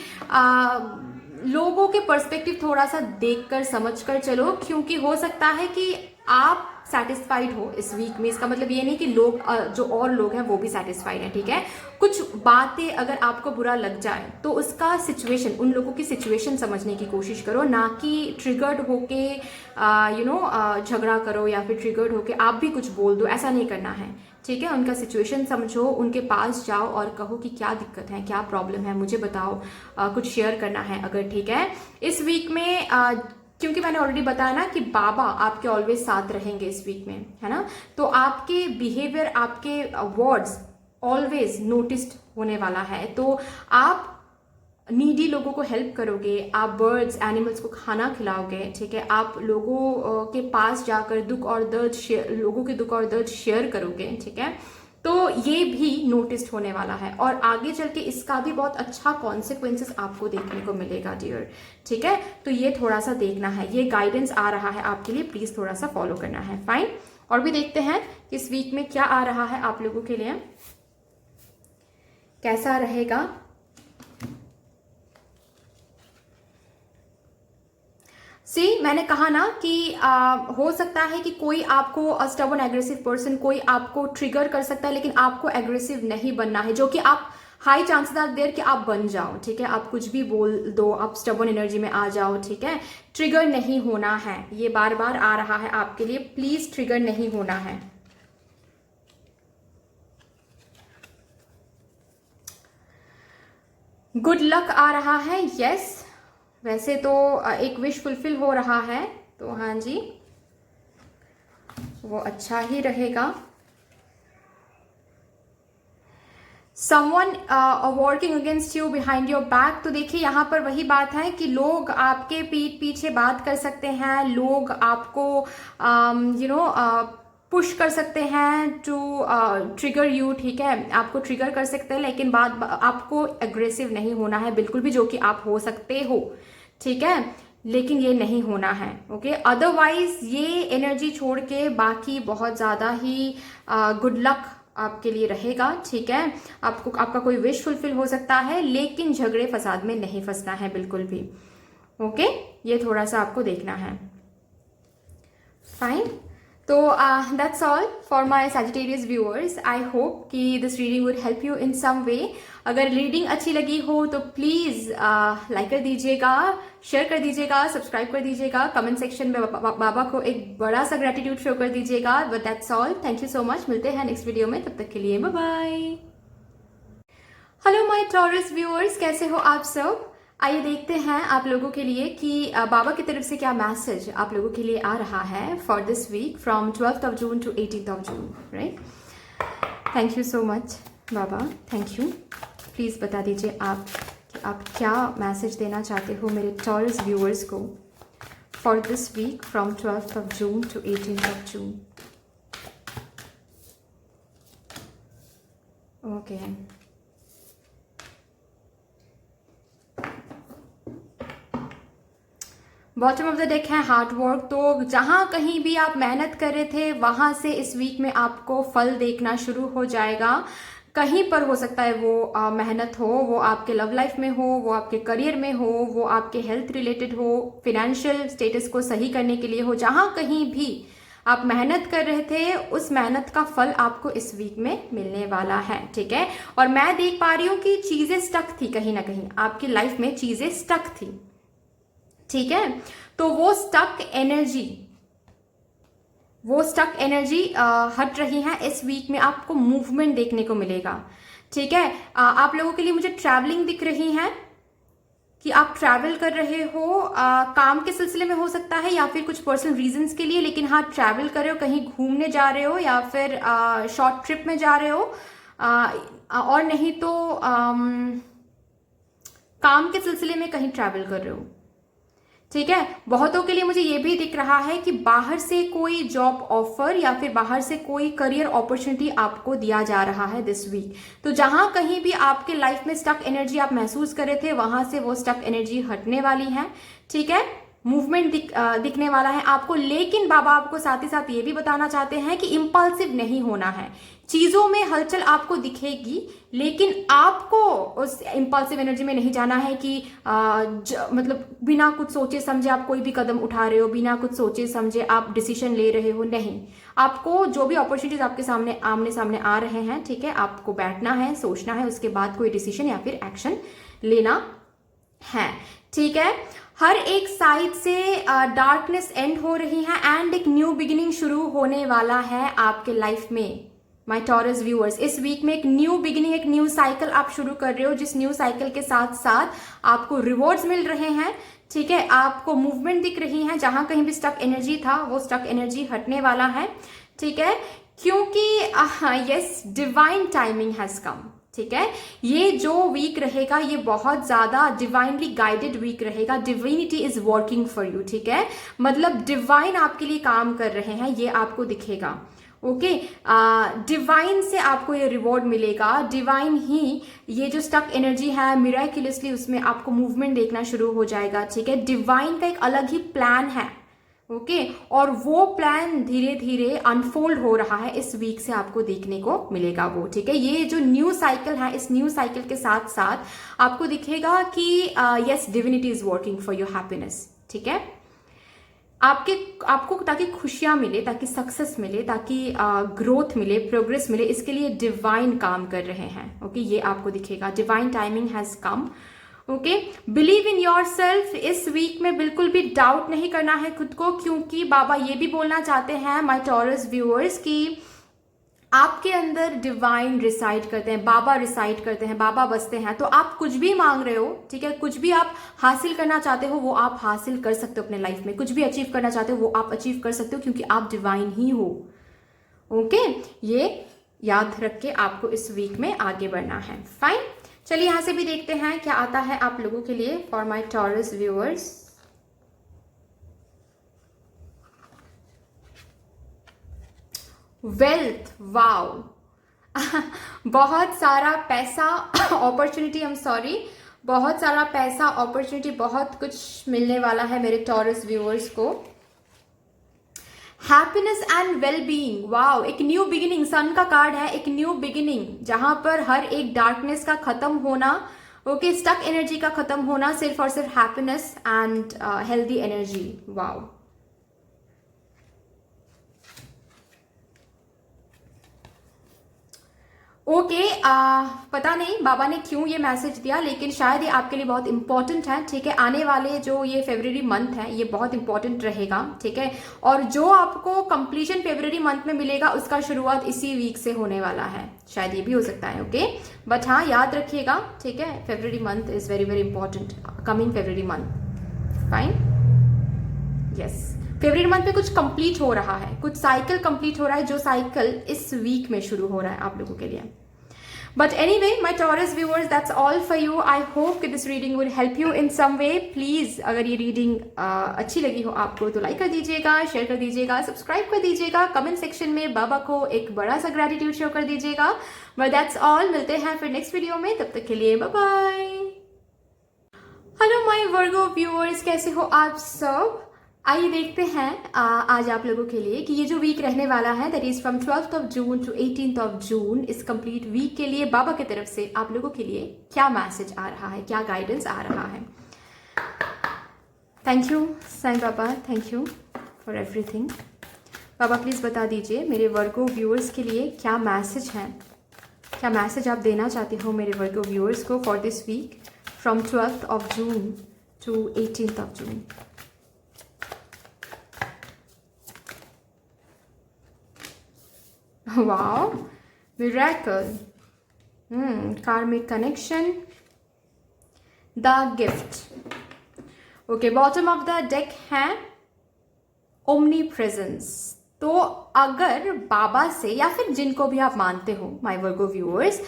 लोगों के पर्सपेक्टिव थोड़ा सा देखकर समझकर चलो, क्योंकि हो सकता है कि आप सेटिस्फाइड हो इस वीक में। इसका मतलब ये नहीं कि लोग जो और लोग हैं वो भी सेटिस्फाइड हैं, ठीक है। कुछ बातें अगर आपको बुरा लग जाए तो उसका सिचुएशन, उन लोगों की सिचुएशन समझने की कोशिश करो, ना कि ट्रिगर्ड होके झगड़ा करो या फिर ट्रिगर्ड होके आप भी कुछ बोल दो, ऐसा नहीं करना है, ठीक है। उनका सिचुएशन समझो, उनके पास जाओ और कहो कि क्या दिक्कत है, क्या प्रॉब्लम है, मुझे बताओ, कुछ शेयर करना है अगर, ठीक है। इस वीक में क्योंकि मैंने ऑलरेडी बताया ना कि बाबा आपके ऑलवेज साथ रहेंगे इस वीक में, है ना, तो आपके बिहेवियर, आपके वर्ड्स ऑलवेज नोटिस्ड होने वाला है। तो आप नीडी लोगों को हेल्प करोगे, आप बर्ड्स, एनिमल्स को खाना खिलाओगे, ठीक है, आप लोगों के पास जाकर लोगों के दुख और दर्द शेयर करोगे, ठीक है। तो ये भी नोटिस्ड होने वाला है, और आगे चल के इसका भी बहुत अच्छा कॉन्सिक्वेंसेस आपको देखने को मिलेगा डियर, ठीक है। तो ये थोड़ा सा देखना है, ये गाइडेंस आ रहा है आपके लिए, प्लीज थोड़ा सा फॉलो करना है, फाइन। और भी देखते हैं इस वीक में क्या आ रहा है आप लोगों के लिए, कैसा रहेगा। मैंने कहा ना कि हो सकता है कि कोई आपको स्टबर्न एग्रेसिव पर्सन, कोई आपको ट्रिगर कर सकता है, लेकिन आपको एग्रेसिव नहीं बनना है, जो कि आप हाई चांसेस आर देयर कि आप बन जाओ, ठीक है। आप कुछ भी बोल दो, आप स्टबर्न एनर्जी में आ जाओ, ठीक है। ट्रिगर नहीं होना है, ये बार बार आ रहा है आपके लिए, प्लीज ट्रिगर नहीं होना है। गुड लक आ रहा है, यस। वैसे तो एक विश फुलफिल हो रहा है, तो हाँ जी, वो अच्छा ही रहेगा। Someone working against you behind your back, तो देखिए यहाँ पर वही बात है कि लोग आपके पीठ पीछे बात कर सकते हैं, लोग आपको पुश कर सकते हैं टू ट्रिगर यू, ठीक है, आपको ट्रिगर कर सकते हैं, लेकिन बात आपको एग्रेसिव नहीं होना है बिल्कुल भी, जो कि आप हो सकते हो, ठीक है, लेकिन ये नहीं होना है, ओके। अदरवाइज ये एनर्जी छोड़ के बाकी बहुत ज़्यादा ही गुड लक आपके लिए रहेगा, ठीक है। आपको आपका कोई विश फुलफिल हो सकता है, लेकिन झगड़े फसाद में नहीं फंसना है बिल्कुल भी, ओके। ये थोड़ा सा आपको देखना है, फाइन। तो that's all for my Sagittarius viewers. I hope कि this reading would help you in some way. अगर रीडिंग अच्छी लगी हो तो प्लीज़ लाइक कर दीजिएगा, शेयर कर दीजिएगा, सब्सक्राइब कर दीजिएगा, कमेंट सेक्शन में बाबा को एक बड़ा सा ग्रेटिट्यूड शो कर दीजिएगा। But that's all, thank you so much. मिलते हैं नेक्स्ट वीडियो में, तब तक के लिए bye bye. Hello my Taurus viewers, कैसे हो आप सब? आइए देखते हैं आप लोगों के लिए कि बाबा की तरफ से क्या मैसेज आप लोगों के लिए आ रहा है for this week from 12th of June to 18th of June, right. Thank you so much Baba, thank you. Please बता दीजिए आप कि आप क्या मैसेज देना चाहते हो मेरे टॉरस व्यूअर्स को for this week from 12th of June to 18th of June। Okay, bottom of the deck है हार्ड वर्क। तो जहाँ कहीं भी आप मेहनत कर रहे थे वहाँ से इस वीक में आपको फल देखना शुरू हो जाएगा। कहीं पर हो सकता है वो मेहनत हो, वो आपके लव लाइफ में हो, वो आपके करियर में हो, वो आपके हेल्थ रिलेटेड हो, फिनेंशियल स्टेटस को सही करने के लिए हो। जहाँ कहीं भी आप मेहनत कर रहे थे उस मेहनत का फल आपको इस वीक में मिलने वाला है, ठीक है। और मैं देख पा रही हूँ कि चीज़ें स्टक थी, कहीं ना कहीं आपकी लाइफ में चीज़ें स्टक थी, ठीक है। तो वो स्टक एनर्जी हट रही है। इस वीक में आपको मूवमेंट देखने को मिलेगा, ठीक है। आप लोगों के लिए मुझे ट्रैवलिंग दिख रही है कि आप ट्रैवल कर रहे हो, काम के सिलसिले में हो सकता है या फिर कुछ पर्सनल रीजंस के लिए, लेकिन हाँ ट्रैवल कर रहे हो, कहीं घूमने जा रहे हो या फिर शॉर्ट ट्रिप में जा रहे हो, और नहीं तो काम के सिलसिले में कहीं ट्रैवल कर रहे हो, ठीक है। बहुतों के लिए मुझे ये भी दिख रहा है कि बाहर से कोई जॉब ऑफर या फिर बाहर से कोई करियर अपॉर्चुनिटी आपको दिया जा रहा है दिस वीक। तो जहां कहीं भी आपके लाइफ में स्टक एनर्जी आप महसूस कर रहे थे वहां से वो स्टक एनर्जी हटने वाली है, ठीक है। मूवमेंट दिखने वाला है आपको। लेकिन बाबा आपको साथ ही साथ ये भी बताना चाहते हैं कि इम्पल्सिव नहीं होना है। चीजों में हलचल आपको दिखेगी, लेकिन आपको उस इम्पल्सिव एनर्जी में नहीं जाना है कि मतलब बिना कुछ सोचे समझे आप कोई भी कदम उठा रहे हो, बिना कुछ सोचे समझे आप डिसीजन ले रहे हो, नहीं। आपको जो भी अपॉर्चुनिटीज आपके सामने आमने सामने आ रहे हैं, ठीक है, आपको बैठना है, सोचना है, उसके बाद कोई डिसीजन या फिर एक्शन लेना है, ठीक है। हर एक साइड से डार्कनेस एंड हो रही है एंड एक न्यू बिगिनिंग शुरू होने वाला है आपके लाइफ में माय टॉरस व्यूअर्स। इस वीक में एक न्यू बिगिनिंग, एक न्यू साइकिल आप शुरू कर रहे हो, जिस न्यू साइकिल के साथ साथ आपको रिवॉर्ड्स मिल रहे हैं, ठीक है। आपको मूवमेंट दिख रही है, जहां कहीं भी स्टक एनर्जी था वो स्टक एनर्जी हटने वाला है, ठीक है। क्योंकि yes, divine timing has come, ठीक है। ये जो वीक रहेगा ये बहुत ज्यादा डिवाइनली गाइडेड वीक रहेगा। Divinity is working for you, ठीक है। मतलब डिवाइन आपके लिए काम कर रहे हैं, ये आपको दिखेगा, ओके। डिवाइन से आपको ये रिवॉर्ड मिलेगा। डिवाइन ही ये जो स्टक एनर्जी है मिराक्युलसली उसमें आपको मूवमेंट देखना शुरू हो जाएगा, ठीक है। डिवाइन का एक अलग ही प्लान है, ओके। और वो प्लान धीरे धीरे अनफोल्ड हो रहा है, इस वीक से आपको देखने को मिलेगा वो, ठीक है। ये जो न्यू साइकिल है, इस न्यू साइकिल के साथ साथ आपको दिखेगा कि yes, divinity is working for your happiness, ठीक है। आपको ताकि खुशियां मिले, ताकि सक्सेस मिले, ताकि ग्रोथ मिले, प्रोग्रेस मिले, इसके लिए डिवाइन काम कर रहे हैं, ओके। ये आपको दिखेगा, divine timing has come, okay. Believe in your self. इस वीक में बिल्कुल भी डाउट नहीं करना है खुद को, क्योंकि बाबा ये भी बोलना चाहते हैं माय टॉरस व्यूअर्स कि आपके अंदर डिवाइन रिसाइड करते हैं, बाबा रिसाइड करते हैं, बाबा बसते हैं। तो आप कुछ भी मांग रहे हो, ठीक है, कुछ भी आप हासिल करना चाहते हो वो आप हासिल कर सकते हो अपने लाइफ में। कुछ भी अचीव करना चाहते हो वो आप अचीव कर सकते हो, क्योंकि आप डिवाइन ही हो, ओके। ये याद रख के आपको इस वीक में आगे बढ़ना है, फाइन। चलिए यहां से भी देखते हैं क्या आता है आप लोगों के लिए for my Taurus viewers. Wealth, wow. बहुत सारा पैसा, अपॉर्चुनिटी, आई एम सॉरी, बहुत सारा पैसा, अपॉर्चुनिटी, बहुत कुछ मिलने वाला है मेरे टॉरस व्यूअर्स को। Happiness and well being, wow, एक न्यू बिगिनिंग, सन का कार्ड है, एक न्यू बिगिनिंग जहां पर हर एक डार्कनेस का खत्म होना, ओके, स्टक एनर्जी का खत्म होना, सिर्फ और सिर्फ happiness and healthy energy, wow. Okay, पता नहीं बाबा ने क्यों ये मैसेज दिया, लेकिन शायद ये आपके लिए बहुत इंपॉर्टेंट है, ठीक है। आने वाले जो ये फरवरी मंथ है ये बहुत इंपॉर्टेंट रहेगा, ठीक है। और जो आपको कंप्लीशन फरवरी मंथ में मिलेगा उसका शुरुआत इसी वीक से होने वाला है, शायद ये भी हो सकता है, ओके। बट हाँ, याद रखिएगा, ठीक है, February month is very very important, coming February month, fine, yes. फरवरी मंथ में कुछ कंप्लीट हो रहा है, कुछ साइकिल कंप्लीट हो रहा है, जो साइकिल इस वीक में शुरू हो रहा है आप लोगों के लिए। But anyway my Taurus viewers, that's all for you. I hope कि this reading will help you in some way. Please अगर ये रीडिंग अच्छी लगी हो आपको तो लाइक कर दीजिएगा, शेयर कर दीजिएगा, सब्सक्राइब कर दीजिएगा, कमेंट सेक्शन में बाबा को एक बड़ा सा ग्रेटिट्यूड शो कर दीजिएगा। बट दैट्स ऑल, मिलते हैं फिर नेक्स्ट वीडियो में, तब तक के लिए bye bye. Hello my Virgo viewers, कैसे हो आप सब? आइए देखते हैं आज आप लोगों के लिए कि ये जो वीक रहने वाला है, that is from 12th of June to 18th of June, इस कंप्लीट वीक के लिए बाबा की तरफ से आप लोगों के लिए क्या मैसेज आ रहा है, क्या गाइडेंस आ रहा है। Thank you Sai Baba, thank you for everything. Baba please बता दीजिए मेरे वर्गो व्यूअर्स के लिए क्या मैसेज है, क्या मैसेज आप देना चाहते हो मेरे वर्गो व्यूअर्स को for this week from 12th of June to 18th of June. Wow, miracle, karmic connection, the gift. Okay, bottom of the deck है omnipresence। तो अगर बाबा से या फिर जिनको भी आप मानते हो माय वर्गो व्यूअर्स,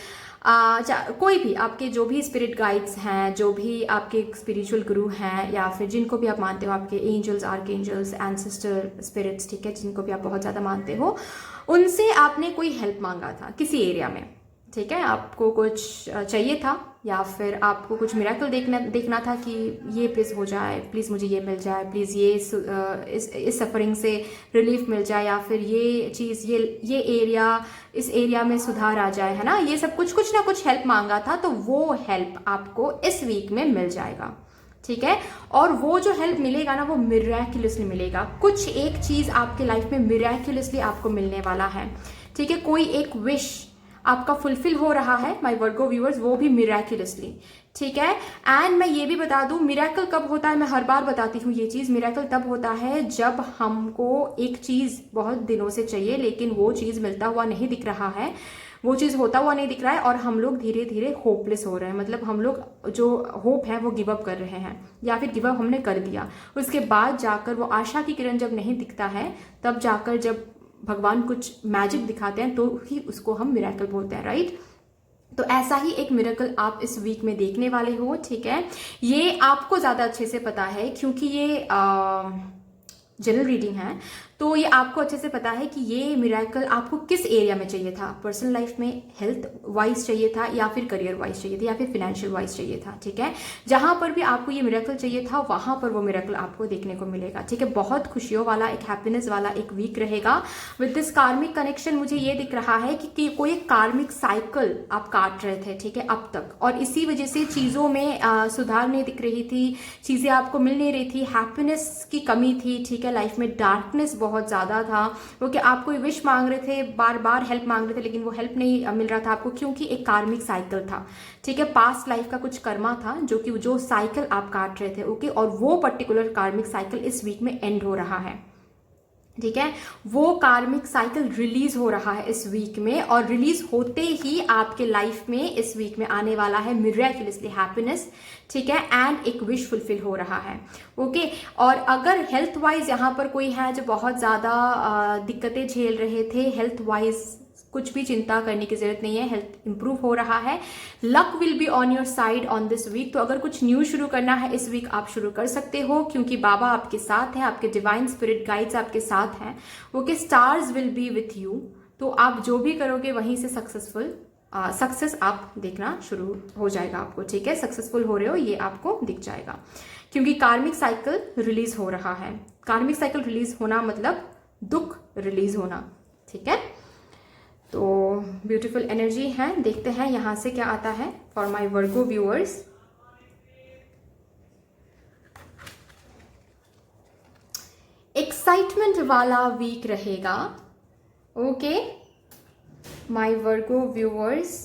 कोई भी आपके जो भी स्पिरिट गाइड्स हैं, जो भी आपके स्पिरिचुअल गुरु हैं, या फिर जिनको भी आप मानते हो, आपके angels, archangels, ancestor spirits, ठीक है, जिनको भी आप बहुत ज़्यादा मानते हो, उनसे आपने कोई हेल्प मांगा था किसी एरिया में, ठीक है, आपको कुछ चाहिए था, या फिर आपको कुछ मिरेकल देखना था कि ये प्लीज़ हो जाए, प्लीज़ मुझे ये मिल जाए, प्लीज़ ये इस सफरिंग से रिलीफ मिल जाए, या फिर ये चीज़, ये एरिया, इस एरिया में सुधार आ जाए, है ना, ये सब कुछ ना कुछ हेल्प मांगा था, तो वो हेल्प आपको इस वीक में मिल जाएगा, ठीक है। और वो जो हेल्प मिलेगा ना, वो मिरेक्युलसली मिलेगा, कुछ एक चीज़ आपके लाइफ में मिरेक्युलसली आपको मिलने वाला है, ठीक है। कोई एक विश आपका फुलफिल हो रहा है माय वर्गो व्यूअर्स, वो भी मिरेक्युलसली, ठीक है। एंड मैं ये भी बता दूं, मिरेकल कब होता है, मैं हर बार बताती हूँ ये चीज़, मिरेकल तब होता है जब हमको एक चीज़ बहुत दिनों से चाहिए, लेकिन वो चीज़ मिलता हुआ नहीं दिख रहा है, वो चीज़ होता हुआ नहीं दिख रहा है, और हम लोग धीरे धीरे होपलेस हो रहे हैं, मतलब हम लोग जो होप है वो गिव अप कर रहे हैं, या फिर गिव अप हमने कर दिया। उसके बाद जाकर वो आशा की किरण जब नहीं दिखता है, तब जाकर जब भगवान कुछ मैजिक दिखाते हैं, तो ही उसको हम मिरेकल बोलते हैं, राइट। तो ऐसा ही एक मिरेकल आप इस वीक में देखने वाले हो, ठीक है। ये आपको ज़्यादा अच्छे से पता है क्योंकि ये जनरल रीडिंग है, तो ये आपको अच्छे से पता है कि ये मिरेकल आपको किस एरिया में चाहिए था, पर्सनल लाइफ में हेल्थ वाइज चाहिए था, या फिर करियर वाइज चाहिए था, या फिर फाइनेंशियल वाइज चाहिए था, ठीक है। जहां पर भी आपको ये मिरेकल चाहिए था, वहां पर वो मिरेकल आपको देखने को मिलेगा, ठीक है। बहुत खुशियों वाला, एक हैप्पीनेस वाला एक वीक रहेगा विद दिस कार्मिक कनेक्शन। मुझे ये दिख रहा है कि कोई एक कार्मिक साइकिल आप काट रहे थे, ठीक है, अब तक, और इसी वजह से चीज़ों में सुधार नहीं दिख रही थी, चीज़ें आपको मिल नहीं रही थी, हैप्पीनेस की कमी थी, ठीक है, लाइफ में डार्कनेस बहुत ज़्यादा था, क्योंकि आप कोई विश मांग रहे थे, बार बार हेल्प मांग रहे थे, लेकिन वो हेल्प नहीं मिल रहा था आपको, क्योंकि एक कार्मिक साइकिल था, ठीक है, पास्ट लाइफ का कुछ कर्मा था जो साइकिल आप काट रहे थे, ओके। और वो पर्टिकुलर कार्मिक साइकिल इस वीक में एंड हो रहा है, ठीक है। वो कार्मिक साइकिल रिलीज हो रहा है इस वीक में, और रिलीज होते ही आपके लाइफ में इस वीक में आने वाला है मिरेक्युलसली हैप्पीनेस, ठीक है, एंड एक विश फुलफिल हो रहा है, ओके। और अगर हेल्थ वाइज यहाँ पर कोई है जो बहुत ज़्यादा दिक्कतें झेल रहे थे, हेल्थ वाइज कुछ भी चिंता करने की जरूरत नहीं है, हेल्थ इंप्रूव हो रहा है, luck will be on your side on this week. तो अगर कुछ न्यू शुरू करना है इस वीक, आप शुरू कर सकते हो, क्योंकि बाबा आपके साथ हैं, आपके डिवाइन स्पिरिट गाइड्स आपके साथ हैं, okay. Stars will be with you, तो आप जो भी करोगे वहीं से सक्सेस आप देखना शुरू हो जाएगा आपको, ठीक है। सक्सेसफुल हो रहे हो ये आपको दिख जाएगा, क्योंकि कार्मिक साइकिल रिलीज हो रहा है। कार्मिक साइकिल रिलीज होना मतलब दुख रिलीज होना, ठीक है। तो ब्यूटीफुल एनर्जी है, देखते हैं यहाँ से क्या आता है for my Virgo viewers. Excitement वाला वीक रहेगा, okay my Virgo viewers.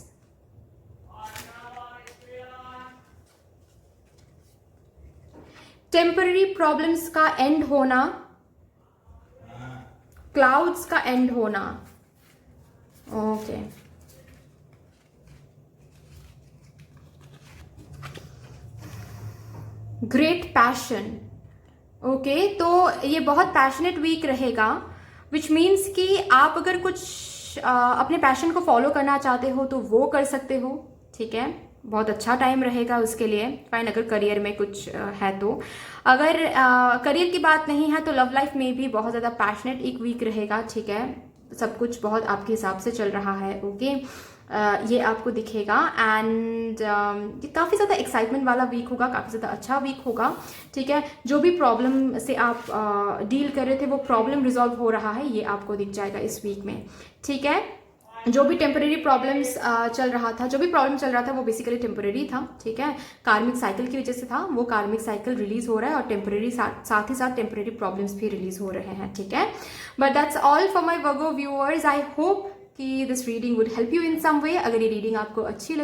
Temporary problems का एंड होना, क्लाउड्स का एंड होना, ओके ग्रेट पैशन, ओके तो ये बहुत पैशनेट वीक रहेगा, विच मीन्स कि आप अगर कुछ अपने पैशन को फॉलो करना चाहते हो तो वो कर सकते हो, ठीक है। बहुत अच्छा टाइम रहेगा उसके लिए, फाइन। अगर करियर में कुछ है तो, अगर करियर की बात नहीं है तो लव लाइफ में भी बहुत ज़्यादा पैशनेट एक वीक रहेगा, ठीक है। सब कुछ बहुत आपके हिसाब से चल रहा है, ओके ये आपको दिखेगा। एंड ये काफ़ी ज़्यादा एक्साइटमेंट वाला वीक होगा, काफ़ी ज़्यादा अच्छा वीक होगा, ठीक है। जो भी प्रॉब्लम से आप डील कर रहे थे वो प्रॉब्लम रिजॉल्व हो रहा है, ये आपको दिख जाएगा इस वीक में, ठीक है। जो भी टेम्परेरी प्रॉब्लम्स चल रहा था, जो भी प्रॉब्लम चल रहा था वो बेसिकली टेम्परेरी था, ठीक है। कार्मिक साइकिल की वजह से था, वो कार्मिक साइकिल रिलीज हो रहा है और टेम्परेरी साथ ही साथ टेम्परेरी प्रॉब्लम्स भी रिलीज हो रहे हैं, ठीक है। But that's all for my Virgo viewers. I hope कि this reading would help you in some way. अगर ये रीडिंग आपको अच्छी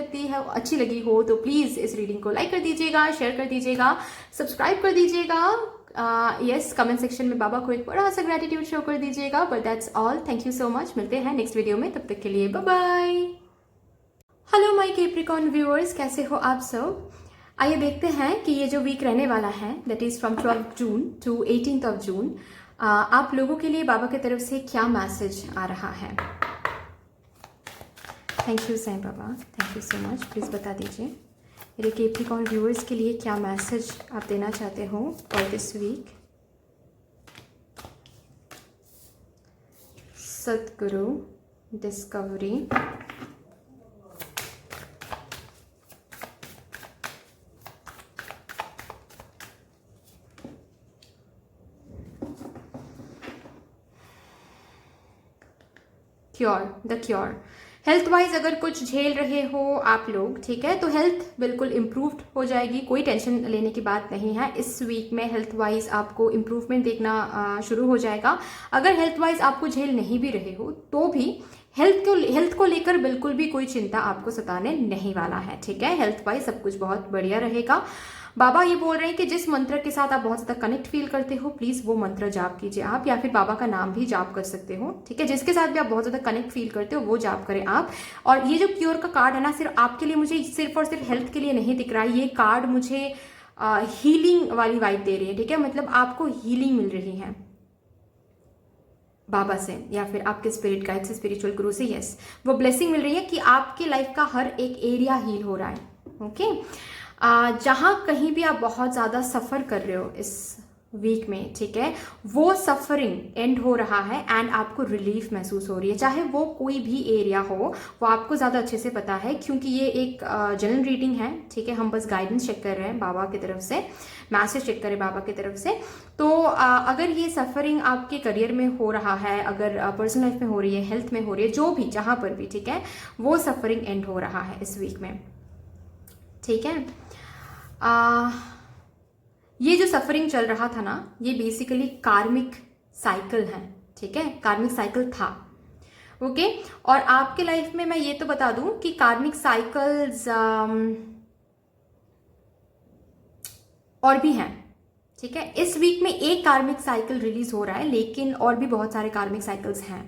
लगी हो तो प्लीज़ इस रीडिंग को लाइक कर दीजिएगा, शेयर कर दीजिएगा, सब्सक्राइब कर दीजिएगा, यस कमेंट सेक्शन में बाबा को एक बड़ा सा ग्रेटिट्यूड शो कर दीजिएगा। But that's all, thank you so much. मिलते हैं नेक्स्ट वीडियो में, तब तक के लिए bye bye. Hello my Capricorn viewers, कैसे हो आप सब। आइए देखते हैं कि ये जो वीक रहने वाला है, that is from 12 June to 18 June, आप लोगों के लिए बाबा की तरफ से क्या मैसेज आ रहा है। Thank you Sai Baba, thank you so much. Please बता दीजिए मेरे कैप्रिकॉर्न व्यूअर्स के लिए क्या मैसेज आप देना चाहते हो for this week. Satguru, discovery, cure, the cure. Health wise अगर कुछ झेल रहे हो आप लोग, ठीक है, तो हेल्थ बिल्कुल इम्प्रूव्ड हो जाएगी, कोई टेंशन लेने की बात नहीं है। इस वीक में हेल्थ वाइज आपको इम्प्रूवमेंट देखना शुरू हो जाएगा। अगर हेल्थ वाइज आपको झेल नहीं भी रहे हो तो भी हेल्थ को लेकर बिल्कुल भी कोई चिंता आपको सताने नहीं वाला है, ठीक है। हेल्थ वाइज सब कुछ बहुत बढ़िया रहेगा। बाबा ये बोल रहे हैं कि जिस मंत्र के साथ आप बहुत ज़्यादा कनेक्ट फील करते हो, प्लीज़ वो मंत्र जाप कीजिए आप, या फिर बाबा का नाम भी जाप कर सकते हो, ठीक है। जिसके साथ भी आप बहुत ज़्यादा कनेक्ट फील करते हो वो जाप करें आप। और ये जो क्योर का कार्ड है ना, सिर्फ आपके लिए, मुझे सिर्फ और सिर्फ हेल्थ के लिए नहीं दिख रहा है, ये कार्ड मुझे हीलिंग वाली वाइब दे रही है, ठीक है। मतलब आपको हीलिंग मिल रही है बाबा से या फिर आपके स्पिरिट गाइड से, स्पिरिचुअल गुरु से, यस वो ब्लेसिंग मिल रही है कि आपके लाइफ का हर एक एरिया हील हो रहा है, ओके। जहाँ कहीं भी आप बहुत ज़्यादा सफ़र कर रहे हो इस वीक में, ठीक है, वो सफरिंग एंड हो रहा है एंड आपको रिलीफ महसूस हो रही है, चाहे वो कोई भी एरिया हो, वो आपको ज़्यादा अच्छे से पता है क्योंकि ये एक जनरल रीडिंग है, ठीक है। हम बस गाइडेंस चेक कर रहे हैं बाबा की तरफ से, मैसेज चेक करें बाबा की तरफ से। तो अगर ये सफरिंग आपके करियर में हो रहा है, अगर पर्सनल लाइफ में हो रही है, हेल्थ में हो रही है, जो भी जहाँ पर भी, ठीक है, वो सफरिंग एंड हो रहा है इस वीक में, ठीक है। ये जो सफरिंग चल रहा था ना, ये बेसिकली कार्मिक साइकिल है, ठीक है, कार्मिक साइकिल था, ओके। और आपके लाइफ में मैं ये तो बता दूं कि कार्मिक साइकिल्स और भी हैं, ठीक है। इस वीक में एक कार्मिक साइकिल रिलीज हो रहा है, लेकिन और भी बहुत सारे कार्मिक साइकिल्स हैं।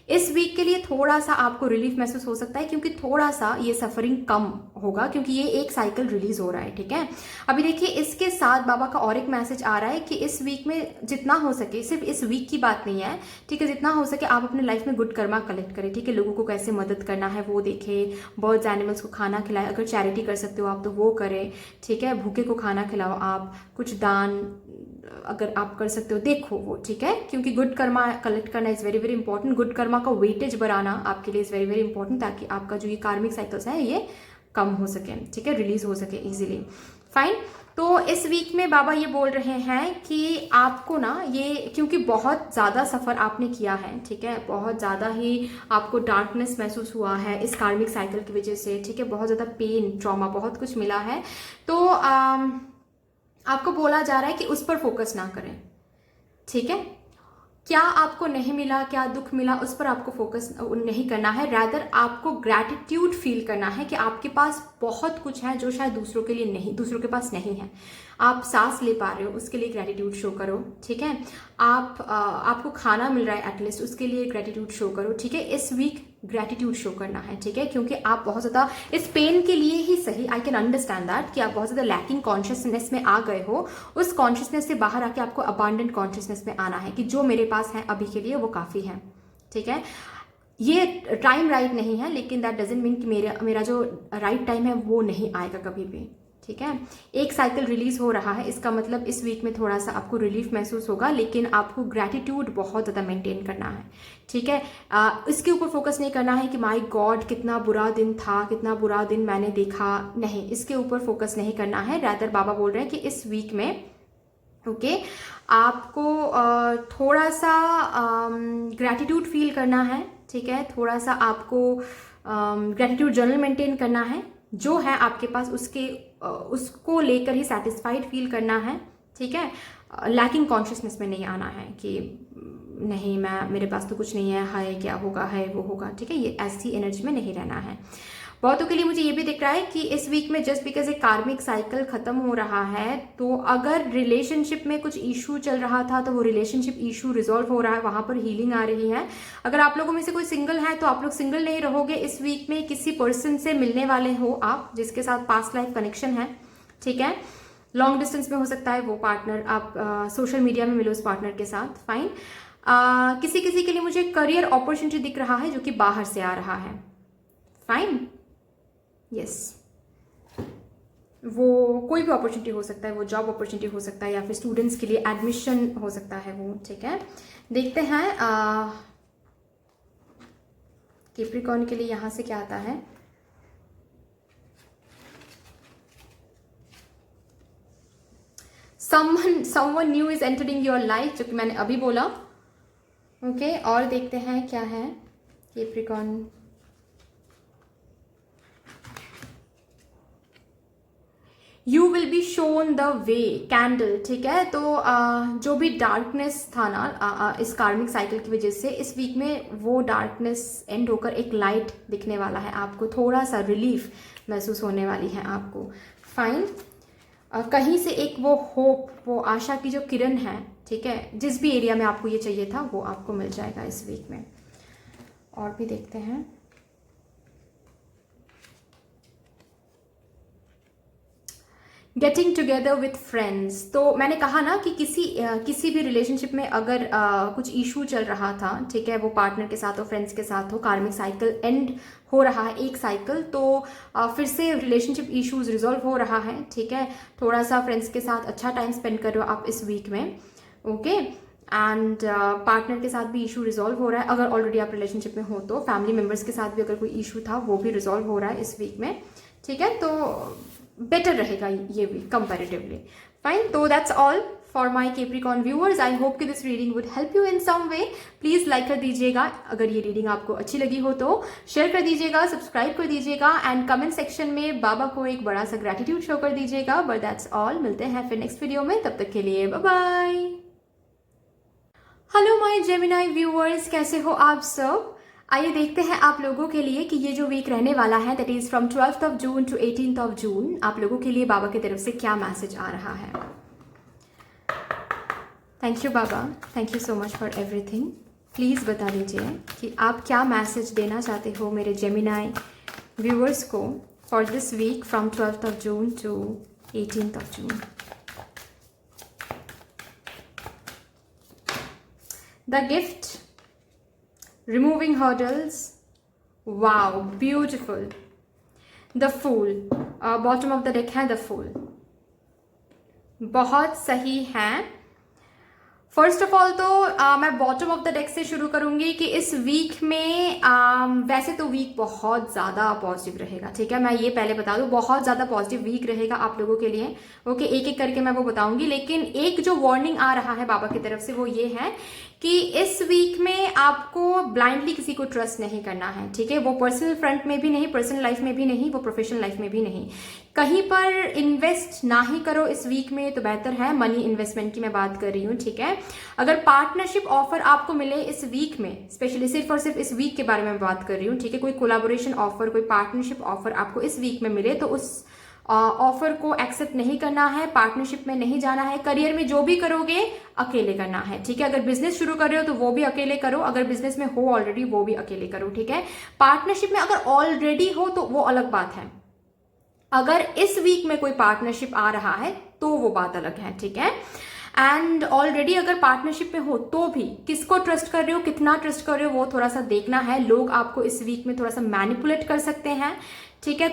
इस वीक के लिए थोड़ा सा आपको रिलीफ महसूस हो सकता है क्योंकि थोड़ा सा ये सफरिंग कम होगा, क्योंकि ये एक साइकिल रिलीज हो रहा है, ठीक है। अभी देखिए इसके साथ बाबा का और एक मैसेज आ रहा है कि इस वीक में जितना हो सके, सिर्फ इस वीक की बात नहीं है, ठीक है, जितना हो सके आप अपने लाइफ में गुड कर्मा कलेक्ट करें, ठीक है। लोगों को कैसे मदद करना है वो देखें, बर्ड्स एनिमल्स को खाना खिलाएं, अगर चैरिटी कर सकते हो आप तो वो करें, ठीक है। भूखे को खाना खिलाओ आप, कुछ दान अगर आप कर सकते हो देखो वो, ठीक है, क्योंकि गुड कर्मा कलेक्ट करना is very very important. Good Karma का वेटेज बढ़ाना आपके लिए इज़ वेरी वेरी इंपॉर्टेंट, ताकि आपका जो ये कार्मिक साइकिल्स है ये कम हो सके, ठीक है, रिलीज हो सके इजीली। फाइन। तो इस वीक में बाबा ये बोल रहे हैं कि आपको ना ये, क्योंकि बहुत ज़्यादा सफ़र आपने किया है, ठीक है, बहुत ज़्यादा ही आपको डार्कनेस महसूस हुआ है इस कार्मिक साइकिल की वजह से, ठीक है, बहुत ज़्यादा पेन, ट्रॉमा, बहुत कुछ मिला है। तो आपको बोला जा रहा है कि उस पर फोकस ना करें, ठीक है। क्या आपको नहीं मिला, क्या दुख मिला, उस पर आपको फोकस नहीं करना है। रैदर आपको ग्रैटिट्यूड फील करना है कि आपके पास बहुत कुछ है जो शायद दूसरों के लिए नहीं, दूसरों के पास नहीं है। आप सांस ले पा रहे हो, उसके लिए ग्रैटिट्यूड शो करो, ठीक है। आपको खाना मिल रहा है एटलीस्ट, उसके लिए ग्रैटिट्यूड शो करो, ठीक है। इस वीक ग्रैटिट्यूड शो करना है, ठीक है, क्योंकि आप बहुत ज़्यादा इस पेन के लिए ही सही, आई कैन अंडरस्टैंड दैट, कि आप बहुत ज़्यादा लैकिंग कॉन्शियसनेस में आ गए हो। उस कॉन्शियसनेस से बाहर आके आपको अबांडेंट कॉन्शियसनेस में आना है कि जो मेरे पास है अभी के लिए वो काफ़ी है, ठीक है। ये टाइम राइट नहीं है, लेकिन दैट डजेंट मीन कि मेरा जो राइट टाइम है वो नहीं आएगा कभी भी, ठीक है। एक साइकिल रिलीज हो रहा है, इसका मतलब इस वीक में थोड़ा सा आपको रिलीफ महसूस होगा, लेकिन आपको ग्रैटिट्यूड बहुत ज़्यादा मेंटेन करना है, ठीक है। इसके ऊपर फोकस नहीं करना है कि माय गॉड कितना बुरा दिन था, कितना बुरा दिन मैंने देखा, नहीं, इसके ऊपर फोकस नहीं करना है। रैदर बाबा बोल रहे हैं कि इस वीक में ओके आपको थोड़ा सा ग्रैटिट्यूड फील करना है, ठीक है, थोड़ा सा आपको ग्रैटिट्यूड जर्नल मेंटेन करना है, जो है आपके पास उसको लेकर ही सेटिस्फाइड फील करना है, ठीक है। लैकिंग कॉन्शियसनेस में नहीं आना है कि नहीं मेरे पास तो कुछ नहीं है, हाय क्या होगा, है वो होगा, ठीक है, ये ऐसी एनर्जी में नहीं रहना है। बहुतों के लिए मुझे ये भी दिख रहा है कि इस वीक में जस्ट बिकॉज एक कार्मिक साइकिल खत्म हो रहा है, तो अगर रिलेशनशिप में कुछ इशू चल रहा था तो वो रिलेशनशिप इशू रिजॉल्व हो रहा है, वहां पर हीलिंग आ रही है। अगर आप लोगों में से कोई सिंगल है तो आप लोग सिंगल नहीं रहोगे इस वीक में, किसी पर्सन से मिलने वाले हो आप जिसके साथ पास्ट लाइफ कनेक्शन है, ठीक है। लॉन्ग डिस्टेंस में हो सकता है वो पार्टनर, आप सोशल मीडिया में मिलो उस पार्टनर के साथ, फाइन। किसी किसी के लिए मुझे करियर अपॉर्चुनिटी दिख रहा है जो कि बाहर से आ रहा है, फाइन, यस। वो कोई भी अपॉर्चुनिटी हो सकता है, वो जॉब अपॉर्चुनिटी हो सकता है, या फिर स्टूडेंट्स के लिए एडमिशन हो सकता है वो, ठीक है। देखते हैं कैप्रिकॉर्न के लिए यहां से क्या आता है। someone new is entering your life, जो कि मैंने अभी बोला, ओके। और देखते हैं क्या है Capricorn. You will be shown the way, candle, ठीक है। तो जो भी डार्कनेस था ना इस कार्मिक साइकिल की वजह से, इस वीक में वो डार्कनेस एंड होकर एक लाइट दिखने वाला है आपको, थोड़ा सा रिलीफ महसूस होने वाली है आपको, फाइन। कहीं से एक वो होप, वो आशा की जो किरण है, ठीक है, जिस भी एरिया में आपको ये चाहिए था वो आपको मिल जाएगा इस वीक में। और भी देखते हैं। गेटिंग टुगेदर विथ फ्रेंड्स, तो मैंने कहा ना कि किसी भी रिलेशनशिप में अगर कुछ इशू चल रहा था, ठीक है, वो पार्टनर के साथ हो, फ्रेंड्स के साथ हो, कार्मिक साइकिल एंड हो रहा है एक साइकिल, तो फिर से रिलेशनशिप इश्यूज रिजॉल्व हो रहा है, ठीक है। थोड़ा सा फ्रेंड्स के साथ अच्छा टाइम स्पेंड कर रहे हो आप इस वीक में, ओके। एंड पार्टनर के साथ भी इशू रिजॉल्व हो रहा है, अगर ऑलरेडी आप रिलेशनशिप में हो तो। फैमिली मेम्बर्स के साथ भी अगर कोई इशू था वो भी रिजॉल्व हो रहा है इस वीक में, ठीक है। तो बेटर रहेगा ये वीक कंपैरेटिवली, फाइन। तो that's all for my Capricorn viewers. I hope कि this reading would help you in some way. Please like कर दीजिएगा अगर ये रीडिंग आपको अच्छी लगी हो तो, शेयर कर दीजिएगा, सब्सक्राइब कर दीजिएगा, एंड कमेंट सेक्शन में बाबा को एक बड़ा सा ग्रैटिट्यूड शो कर दीजिएगा। बट दैट्स ऑल, मिलते हैं फिर नेक्स्ट वीडियो में, तब तक के लिए bye bye. Hello my Gemini viewers, कैसे हो आप सब। आइए देखते हैं आप लोगों के लिए कि ये जो वीक रहने वाला है, that is from 12th of June to 18th of June, आप लोगों के लिए बाबा की तरफ से क्या मैसेज आ रहा है। Thank you Baba, thank you so much for everything. Please बता दीजिए कि आप क्या मैसेज देना चाहते हो मेरे जेमिनाई व्यूअर्स को for this week from 12th of June to 18th of June. The gift, removing hurdles, wow, beautiful. The Fool, bottom of the deck है The Fool, बहुत सही है। फर्स्ट ऑफ ऑल तो मैं बॉटम ऑफ द डेक से शुरू करूंगी कि इस वीक में वैसे तो वीक बहुत ज़्यादा पॉजिटिव रहेगा, ठीक है, मैं ये पहले बता दूं, बहुत ज़्यादा पॉजिटिव वीक रहेगा आप लोगों के लिए। ओके, एक एक करके मैं वो बताऊंगी, लेकिन एक जो वार्निंग आ रहा है बाबा की तरफ से वो ये है कि इस वीक में आपको ब्लाइंडली किसी को ट्रस्ट नहीं करना है, ठीक है, वो पर्सनल फ्रंट में भी नहीं, पर्सनल लाइफ में भी नहीं, वो प्रोफेशनल लाइफ में भी नहीं। कहीं पर इन्वेस्ट ना ही करो इस वीक में तो बेहतर है, मनी इन्वेस्टमेंट की मैं बात कर रही हूँ, ठीक है। अगर पार्टनरशिप ऑफर आपको मिले इस वीक में, स्पेशली सिर्फ और सिर्फ इस वीक के बारे में बात कर रही हूँ, ठीक है, कोई कोलैबोरेशन ऑफर, कोई पार्टनरशिप ऑफर आपको इस वीक में मिले तो उस ऑफर को एक्सेप्ट नहीं करना है, पार्टनरशिप में नहीं जाना है। करियर में जो भी करोगे अकेले करना है, ठीक है। अगर बिजनेस शुरू कर रहे हो तो वो भी अकेले करो, अगर बिजनेस में हो ऑलरेडी वो भी अकेले करो, ठीक है। पार्टनरशिप में अगर ऑलरेडी हो तो वो अलग बात है, अगर इस वीक में कोई पार्टनरशिप आ रहा है तो वो बात अलग है, ठीक है। एंड ऑलरेडी अगर पार्टनरशिप में हो तो भी किसको ट्रस्ट कर रहे हो, कितना ट्रस्ट कर रहे हो, वो थोड़ा सा देखना है। लोग आपको इस वीक में थोड़ा सा मैनिपुलेट कर सकते हैं, ठीक है,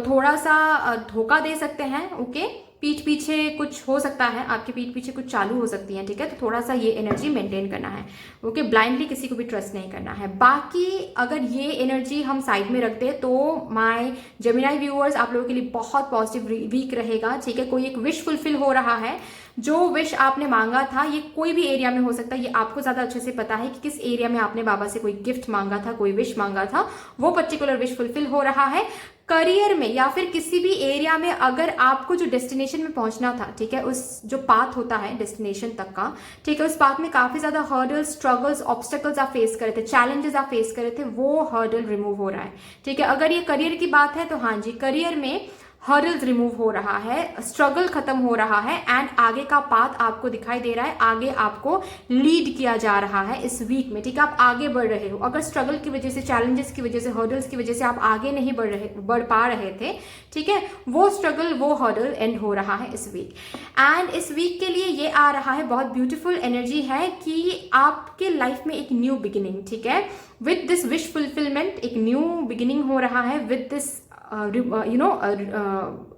थोड़ा सा धोखा दे सकते हैं, ओके। पीठ पीछे कुछ हो सकता है, आपके पीठ पीछे कुछ चालू हो सकती है, ठीक है, तो थोड़ा सा ये एनर्जी मेंटेन करना है, ओके। ब्लाइंडली किसी को भी ट्रस्ट नहीं करना है। बाकी अगर ये एनर्जी हम साइड में रख दे तो माय जेमिनाई व्यूअर्स आप लोगों के लिए बहुत पॉजिटिव वीक रहेगा, ठीक है। कोई एक विश फुलफिल हो रहा है, जो विश आपने मांगा था, ये कोई भी एरिया में हो सकता है, ये आपको ज्यादा अच्छे से पता है कि किस एरिया में आपने बाबा से कोई गिफ्ट मांगा था, कोई विश मांगा था, वो पर्टिकुलर विश फुलफिल हो रहा है। करियर में या फिर किसी भी एरिया में अगर आपको जो डेस्टिनेशन में पहुंचना था, ठीक है, उस जो पाथ होता है डेस्टिनेशन तक का, ठीक है, उस पाथ में काफी ज्यादा हर्डल्स, स्ट्रगल्स, ऑब्स्टेकल्स आप फेस कर रहे थे, चैलेंजेस आप फेस कर रहे थे, वो हर्डल रिमूव हो रहा है, ठीक है। अगर ये करियर की बात है तो हाँ जी, करियर में हर्डल्स रिमूव हो रहा है, स्ट्रगल खत्म हो रहा है, एंड आगे का पाथ आपको दिखाई दे रहा है, आगे आपको लीड किया जा रहा है इस वीक में, ठीक है। आप आगे बढ़ रहे हो, अगर स्ट्रगल की वजह से, चैलेंजेस की वजह से, हर्डल्स की वजह से आप आगे नहीं बढ़ पा रहे थे, ठीक है, वो स्ट्रगल, वो हर्डल एंड हो रहा है इस वीक। एंड इस वीक के लिए ये आ रहा है, बहुत ब्यूटीफुल एनर्जी है कि आपके लाइफ में एक न्यू बिगिनिंग, ठीक है, विद दिस विश फुलफिलमेंट एक न्यू बिगिनिंग हो रहा है, विद दिस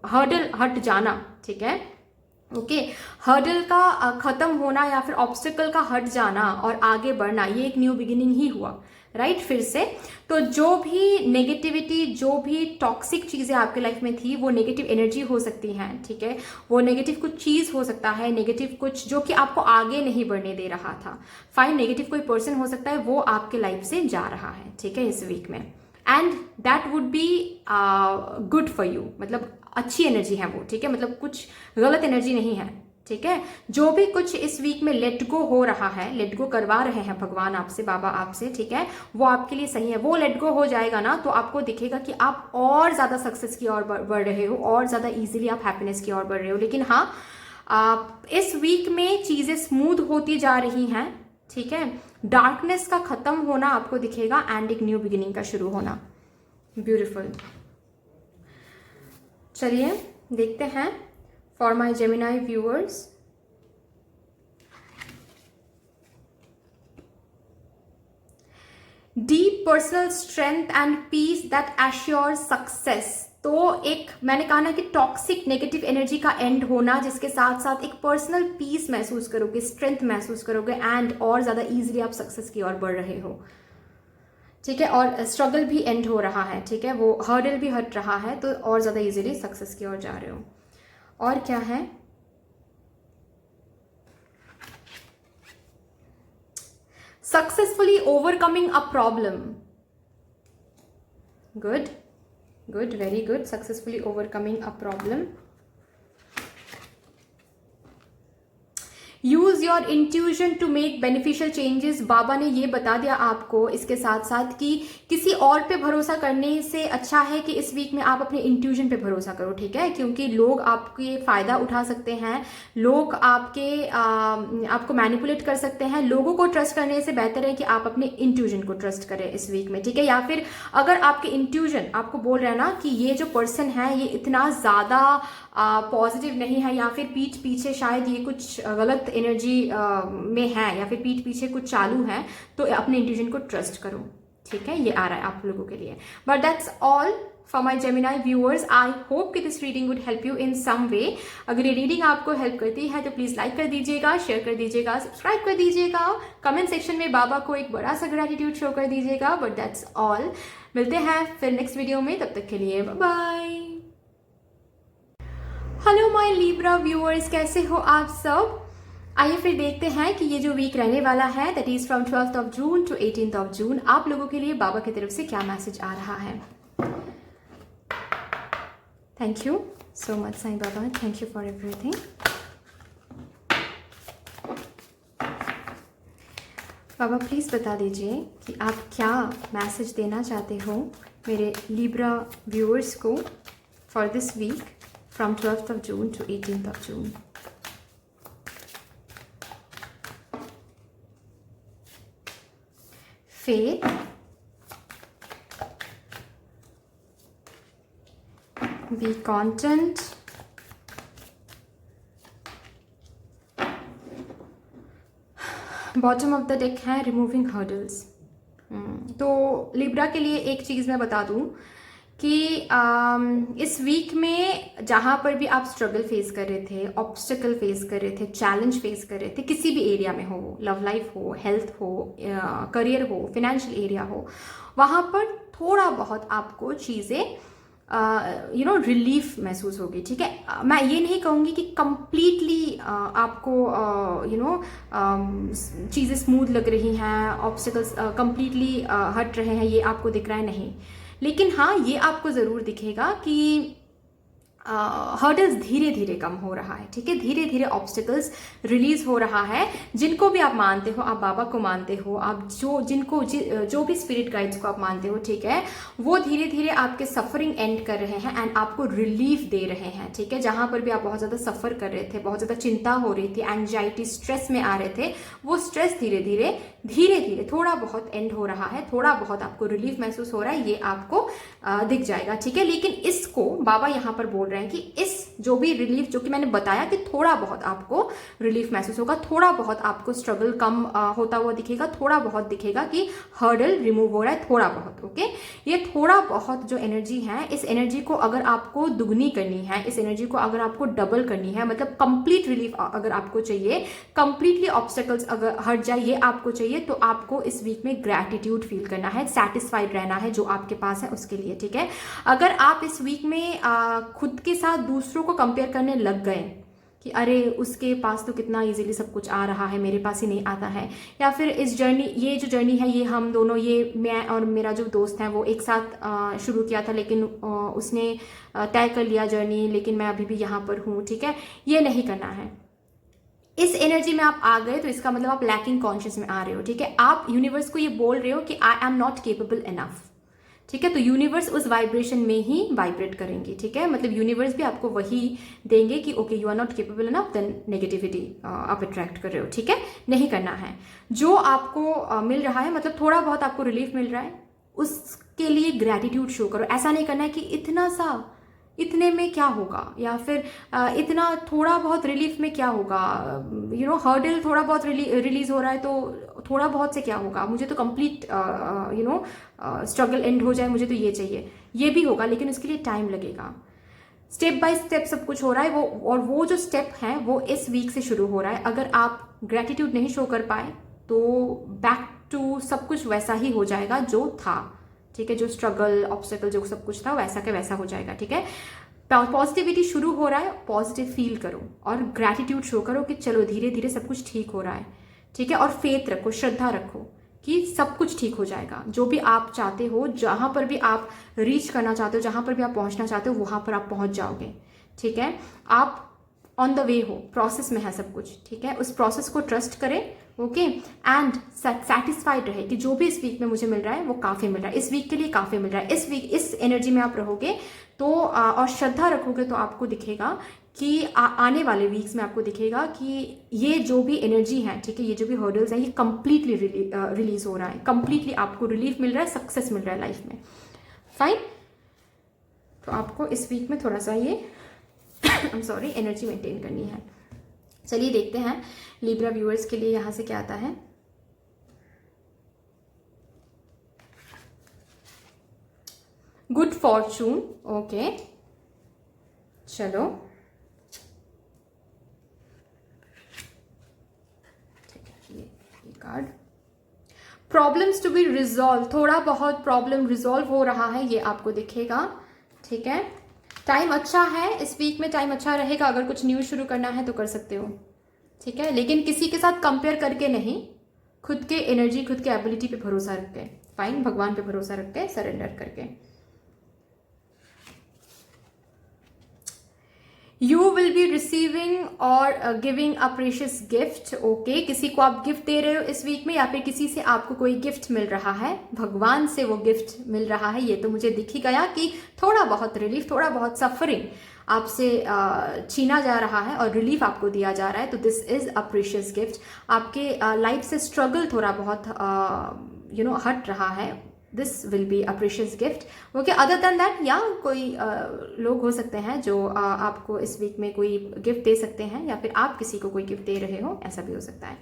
हर्डल हट जाना, ठीक है, ओके। हर्डल का खत्म होना या फिर ऑब्स्टिकल का हट जाना और आगे बढ़ना, ये एक न्यू बिगिनिंग ही हुआ, राइट, फिर से। तो जो भी नेगेटिविटी, जो भी टॉक्सिक चीजें आपके लाइफ में थी, वो नेगेटिव एनर्जी हो सकती हैं, ठीक है, वो नेगेटिव कुछ चीज हो सकता है, नेगेटिव कुछ जो कि आपको आगे नहीं बढ़ने दे रहा था, फाइन, नेगेटिव कोई पर्सन हो सकता है, वो आपके लाइफ से जा रहा है, ठीक है, इस वीक में। And that would be good for you, मतलब अच्छी एनर्जी है वो, ठीक है, मतलब कुछ गलत एनर्जी नहीं है, ठीक है। जो भी कुछ इस वीक में लेट गो हो रहा है, लेट गो करवा रहे हैं भगवान आपसे, बाबा आपसे, ठीक है, वो आपके लिए सही है। वो लेट गो हो जाएगा ना तो आपको दिखेगा कि आप और ज्यादा सक्सेस की ओर बढ़ रहे हो, और ज्यादा इजीली आप हैप्पीनेस की ओर बढ़ रहे हो। लेकिन हाँ, इस वीक में चीजें स्मूथ होती जा रही हैं, ठीक है, डार्कनेस का खत्म होना आपको दिखेगा एंड एक न्यू बिगिनिंग का शुरू होना, ब्यूटीफुल। चलिए देखते हैं for my Gemini viewers. Deep personal strength and peace that assure success. तो एक मैंने कहा ना कि टॉक्सिक नेगेटिव एनर्जी का एंड होना, जिसके साथ साथ एक पर्सनल पीस महसूस करोगे, स्ट्रेंथ महसूस करोगे, एंड और ज्यादा इजीली आप सक्सेस की ओर बढ़ रहे हो, ठीक है। और स्ट्रगल भी एंड हो रहा है, ठीक है, वो हर्डल भी हट रहा है, तो और ज्यादा इजीली सक्सेस की ओर जा रहे हो। और क्या है, successfully overcoming a problem, good good, very good, successfully overcoming a problem. Use your intuition to make beneficial changes. बाबा ने ये बता दिया आपको इसके साथ साथ कि किसी और पे भरोसा करने से अच्छा है कि इस वीक में आप अपने इंट्यूजन पे भरोसा करो, ठीक है, क्योंकि लोग आपके फायदा उठा सकते हैं, लोग आपको मैनिपुलेट कर सकते हैं। लोगों को ट्रस्ट करने से बेहतर है कि आप अपने इंट्यूजन को ट्रस्ट करें इस वीक में, ठीक है। या फिर अगर आपके इंट्यूजन आपको बोल रहा है ना कि ये जो पर्सन है ये इतना ज्यादा पॉजिटिव नहीं है, या फिर पीठ पीछे शायद ये कुछ गलत एनर्जी में है, या फिर पीठ पीछे कुछ चालू है, तो अपने इंट्यूजन को ट्रस्ट करो, ठीक है। ये आ रहा है आप लोगों के लिए, but that's all for my Gemini viewers, I hope कि this reading would help you in some way. अगर ये रीडिंग आपको हेल्प करती है तो प्लीज़ लाइक कर दीजिएगा, शेयर कर दीजिएगा, सब्सक्राइब कर दीजिएगा, कमेंट सेक्शन में बाबा को एक बड़ा सा ग्रेटिट्यूड शो कर दीजिएगा। But that's all. मिलते हैं फिर नेक्स्ट वीडियो में, तब तक के लिए bye bye. Hello my Libra viewers, कैसे हो आप सब? आइए फिर देखते हैं कि ये जो वीक रहने वाला है, that is from 12th of June to 18th of June, आप लोगों के लिए बाबा की तरफ से क्या मैसेज आ रहा है। Thank you so much Sai Baba, thank you for everything. Baba please बता दीजिए कि आप क्या मैसेज देना चाहते हो मेरे लिब्रा व्यूअर्स को for this week from 12th of June to 18th of June. Faith, be content, bottom of the deck है रिमूविंग हर्डल्स। तो लिब्रा के लिए एक चीज़ मैं बता दूं कि इस वीक में जहाँ पर भी आप स्ट्रगल फेस कर रहे थे, ऑब्स्टिकल फेस कर रहे थे, चैलेंज फेस कर रहे थे, किसी भी एरिया में हो, लव लाइफ हो, हेल्थ हो, करियर हो, फिनेंशियल एरिया हो, वहाँ पर थोड़ा बहुत आपको चीज़ें रिलीफ महसूस होगी। ठीक है, मैं ये नहीं कहूँगी कि कंप्लीटली आपको चीज़ें स्मूथ लग रही हैं, ऑब्स्टिकल्स कंप्लीटली हट रहे हैं, ये आपको दिख रहा है, नहीं। लेकिन हाँ, ये आपको ज़रूर दिखेगा कि हर्डल्स धीरे धीरे कम हो रहा है। ठीक है, धीरे धीरे ऑब्स्टिकल्स रिलीज हो रहा है। जिनको भी आप मानते हो, आप बाबा को मानते हो, आप जो भी स्पिरिट गाइड्स को आप मानते हो, ठीक है, वो धीरे धीरे आपके सफरिंग एंड कर रहे हैं एंड आपको रिलीफ दे रहे हैं। ठीक है, जहां पर भी आप बहुत ज़्यादा सफ़र कर रहे थे, बहुत ज़्यादा चिंता हो रही थी, एंजाइटी, स्ट्रेस में आ रहे थे, वो स्ट्रेस धीरे धीरे थोड़ा बहुत एंड हो रहा है, थोड़ा बहुत आपको रिलीफ महसूस हो रहा है, ये आपको दिख जाएगा। ठीक है, लेकिन इसको बाबा यहाँ पर बोल रहे हैं कि इस जो भी रिलीफ, जो कि मैंने बताया कि थोड़ा बहुत आपको रिलीफ महसूस होगा, थोड़ा बहुत आपको स्ट्रगल कम होता हुआ दिखेगा, थोड़ा बहुत दिखेगा कि हर्डल रिमूव हो रहा है, थोड़ा बहुत। ओके, ये थोड़ा बहुत जो एनर्जी है, इस एनर्जी को अगर आपको दुगनी करनी है, इस एनर्जी को अगर आपको डबल करनी है, मतलब कंप्लीट रिलीफ अगर आपको चाहिए, कंप्लीटली ऑब्स्टेकल्स अगर हट जाए, ये आपको चाहिए, तो आपको इस वीक में ग्रैटिट्यूड फील करना है, सेटिस्फाइड रहना है जो आपके पास है उसके लिए। ठीक है, अगर आप इस वीक में खुद के साथ दूसरों को कंपेयर करने लग गए कि अरे उसके पास तो कितना इजीली सब कुछ आ रहा है, मेरे पास ही नहीं आता है, या फिर इस जर्नी, ये जो जर्नी है, ये हम दोनों, ये मैं और मेरा जो दोस्त है वो एक साथ शुरू किया था, लेकिन उसने तय कर लिया जर्नी, लेकिन मैं अभी भी यहाँ पर हूँ। ठीक है, ये नहीं करना है। इस एनर्जी में आप आ गए तो इसका मतलब आप लैकिंग कॉन्शियस में आ रहे हो। ठीक है, आप यूनिवर्स को ये बोल रहे हो कि I am not capable enough. ठीक है, तो यूनिवर्स उस वाइब्रेशन में ही वाइब्रेट करेंगे। ठीक है, मतलब यूनिवर्स भी आपको वही देंगे कि okay you are not capable enough, then negativity आप अट्रैक्ट कर रहे हो। ठीक है, नहीं करना है। जो आपको मिल रहा है, मतलब थोड़ा बहुत आपको रिलीफ मिल रहा है, उसके लिए ग्रैटिट्यूड शो करो। ऐसा नहीं करना है कि इतना सा, इतने में क्या होगा, या फिर इतना थोड़ा बहुत रिलीफ में क्या होगा, हर्डल थोड़ा बहुत रिलीज हो रहा है तो थोड़ा बहुत से क्या होगा, मुझे तो कंप्लीट स्ट्रगल एंड हो जाए, मुझे तो ये चाहिए। ये भी होगा, लेकिन उसके लिए टाइम लगेगा। स्टेप बाय स्टेप सब कुछ हो रहा है वो जो स्टेप है वो इस वीक से शुरू हो रहा है। अगर आप ग्रेटिट्यूड नहीं शो कर पाए तो बैक टू सब कुछ वैसा ही हो जाएगा जो था। ठीक है, जो स्ट्रगल, ऑब्स्टेकल, जो सब कुछ था वैसा का वैसा हो जाएगा। ठीक है, पॉजिटिविटी शुरू हो रहा है, पॉजिटिव फील करो और ग्रैटिट्यूड शो करो कि चलो धीरे धीरे सब कुछ ठीक हो रहा है। ठीक है, और फेथ रखो, श्रद्धा रखो कि सब कुछ ठीक हो जाएगा। जो भी आप चाहते हो, जहां पर भी आप रीच करना चाहते हो, जहां पर भी आप पहुंचना चाहते हो, वहां पर आप पहुंच जाओगे। ठीक है, आप ऑन द वे हो, प्रोसेस में है सब कुछ। ठीक है, उस प्रोसेस को ट्रस्ट करें। ओके, एंड सेटिस्फाइड रहे कि जो भी इस वीक में मुझे मिल रहा है वो काफ़ी मिल रहा है, इस वीक के लिए काफ़ी मिल रहा है। इस वीक इस एनर्जी में आप रहोगे तो और श्रद्धा रखोगे तो आपको दिखेगा कि आने वाले वीक्स में आपको दिखेगा कि ये जो भी एनर्जी है, ठीक है, ये जो भी हर्डल्स हैं, ये कंप्लीटली रिलीज हो रहा है, कंप्लीटली आपको रिलीफ मिल रहा है, सक्सेस मिल रहा है लाइफ में। फाइन, तो आपको इस वीक में थोड़ा सा ये सॉरी एनर्जी मेंटेन करनी है। चलिए देखते हैं लिब्रा व्यूअर्स के लिए यहाँ से क्या आता है। गुड फॉर्चून, ओके, चलो ठीक है, ये card. Problems to be resolve, थोड़ा बहुत प्रॉब्लम रिजॉल्व हो रहा है, ये आपको दिखेगा, ठीक है। टाइम अच्छा है, इस वीक में टाइम अच्छा रहेगा, अगर कुछ न्यू शुरू करना है तो कर सकते हो, ठीक है। लेकिन किसी के साथ कंपेयर करके नहीं, खुद के एनर्जी, खुद के एबिलिटी पे भरोसा रख के, फाइन, भगवान पे भरोसा रख के, सरेंडर करके। यू विल बी रिसीविंग और giving a precious gift, okay. किसी को आप गिफ्ट दे रहे हो इस वीक में, या फिर किसी से आपको कोई गिफ्ट मिल रहा है, भगवान से वो गिफ्ट मिल रहा है। ये तो मुझे दिख ही गया कि थोड़ा बहुत रिलीफ, थोड़ा बहुत सफरिंग आपसे छीना जा रहा है और रिलीफ आपको दिया जा रहा है। तो this is a precious gift. आपके लाइफ से स्ट्रगल थोड़ा बहुत हट रहा है, this will be a precious gift, okay. Other than that, या कोई लोग हो सकते हैं जो आपको इस वीक में कोई गिफ्ट दे सकते हैं, या फिर आप किसी को कोई गिफ्ट दे रहे हो, ऐसा भी हो सकता है,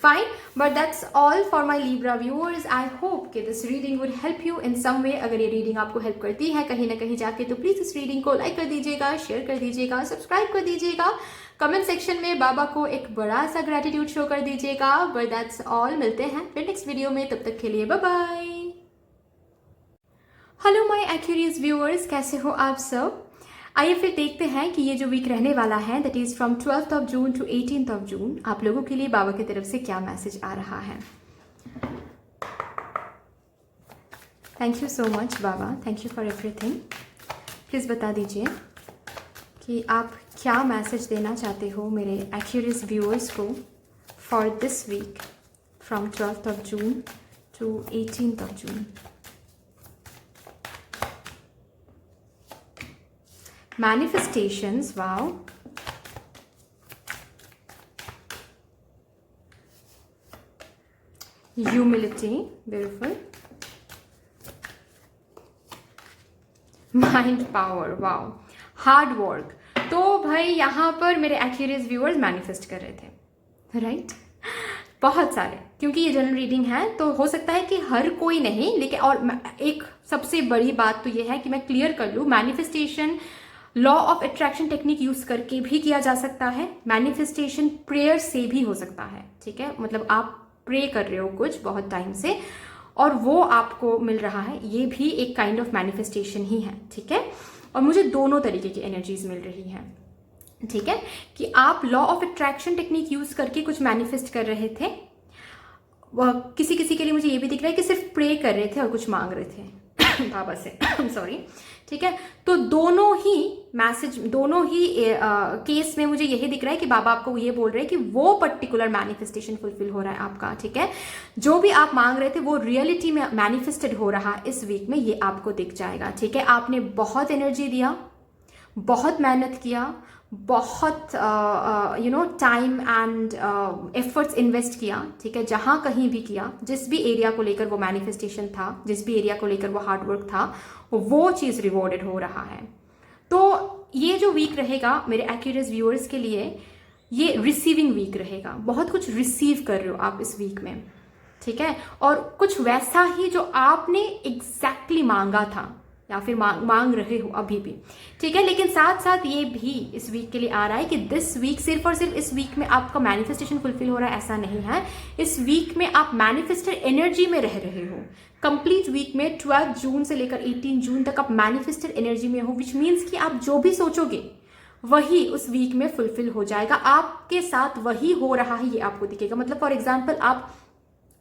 fine. But that's all for my Libra viewers. I hope कि this reading would help you in some way. अगर ये रीडिंग आपको हेल्प करती है कहीं ना कहीं जाके, तो प्लीज इस रीडिंग को लाइक कर दीजिएगा, शेयर कर दीजिएगा, सब्सक्राइब कर दीजिएगा, कमेंट सेक्शन में बाबा को एक बड़ा सा ग्रेटिट्यूड शो कर दीजिएगा। बट दैट्स ऑल, मिलते हैं फिर नेक्स्ट वीडियो में, तब तक के लिए bye bye. Hello my Aquarius viewers, कैसे हो आप सब। आइए फिर देखते हैं कि ये जो वीक रहने वाला है, that is from 12th of June to 18th of June, आप लोगों के लिए बाबा की तरफ से क्या मैसेज आ रहा है। Thank you so much Baba, thank you for everything. Please बता दीजिए कि आप क्या मैसेज देना चाहते हो मेरे एक्यूरियस व्यूअर्स को for this week from 12th of June to 18th of June. Manifestations, wow. Humility, beautiful. Mind power, wow. Hard work. तो भाई यहाँ पर मेरे एक्यूरियस व्यूअर्स मैनिफेस्ट कर रहे थे, राइट बहुत सारे, क्योंकि ये जनरल रीडिंग है तो हो सकता है कि हर कोई नहीं, लेकिन और एक सबसे बड़ी बात तो ये है कि मैं क्लियर कर लूँ, manifestation law of attraction technique use करके भी किया जा सकता है, मैनिफेस्टेशन प्रेयर से भी हो सकता है, ठीक है। मतलब आप प्रे कर रहे हो कुछ बहुत टाइम से और वो आपको मिल रहा है, ये भी एक काइंड ऑफ मैनिफेस्टेशन ही है, ठीक है। और मुझे दोनों तरीके की एनर्जीज मिल रही हैं, ठीक है, कि आप law of attraction technique use करके कुछ मैनिफेस्ट कर रहे थे, किसी किसी के लिए मुझे ये भी दिख रहा है कि सिर्फ प्रे कर रहे थे और कुछ मांग रहे थे बाबा से सॉरी, ठीक है। तो दोनों ही मैसेज, दोनों ही केस में मुझे यही दिख रहा है कि बाबा आपको ये बोल रहे हैं कि वो पर्टिकुलर मैनिफेस्टेशन फुलफिल हो रहा है आपका, ठीक है। जो भी आप मांग रहे थे वो रियलिटी में मैनिफेस्टेड हो रहा इस वीक में, ये आपको दिख जाएगा, ठीक है। आपने बहुत एनर्जी दिया, बहुत मेहनत किया, बहुत टाइम एंड एफर्ट्स इन्वेस्ट किया, ठीक है, जहां कहीं भी किया, जिस भी एरिया को लेकर वो मैनिफेस्टेशन था, जिस भी एरिया को लेकर वो हार्डवर्क था, वो चीज़ रिवॉर्डेड हो रहा है। तो ये जो वीक रहेगा मेरे एक्यूरियस व्यूअर्स के लिए, ये रिसीविंग वीक रहेगा, बहुत कुछ रिसीव कर रहे हो आप इस वीक में, ठीक है। और कुछ वैसा ही जो आपने एग्जैक्टली मांगा था या फिर मांग रहे हो अभी भी, ठीक है। लेकिन साथ साथ ये भी इस वीक के लिए आ रहा है कि दिस वीक सिर्फ और सिर्फ इस वीक में आपका मैनिफेस्टेशन फुलफिल हो रहा है ऐसा नहीं है, इस वीक में आप मैनिफेस्टेड एनर्जी में रह रहे हो। कंप्लीट वीक में 12 जून से लेकर 18 जून तक आप मैनिफेस्टेड एनर्जी में हो, विच मीन्स कि आप जो भी सोचोगे वही उस वीक में फुलफिल हो जाएगा, आपके साथ वही हो रहा है, ये आपको दिखेगा। मतलब फॉर एग्जाम्पल आप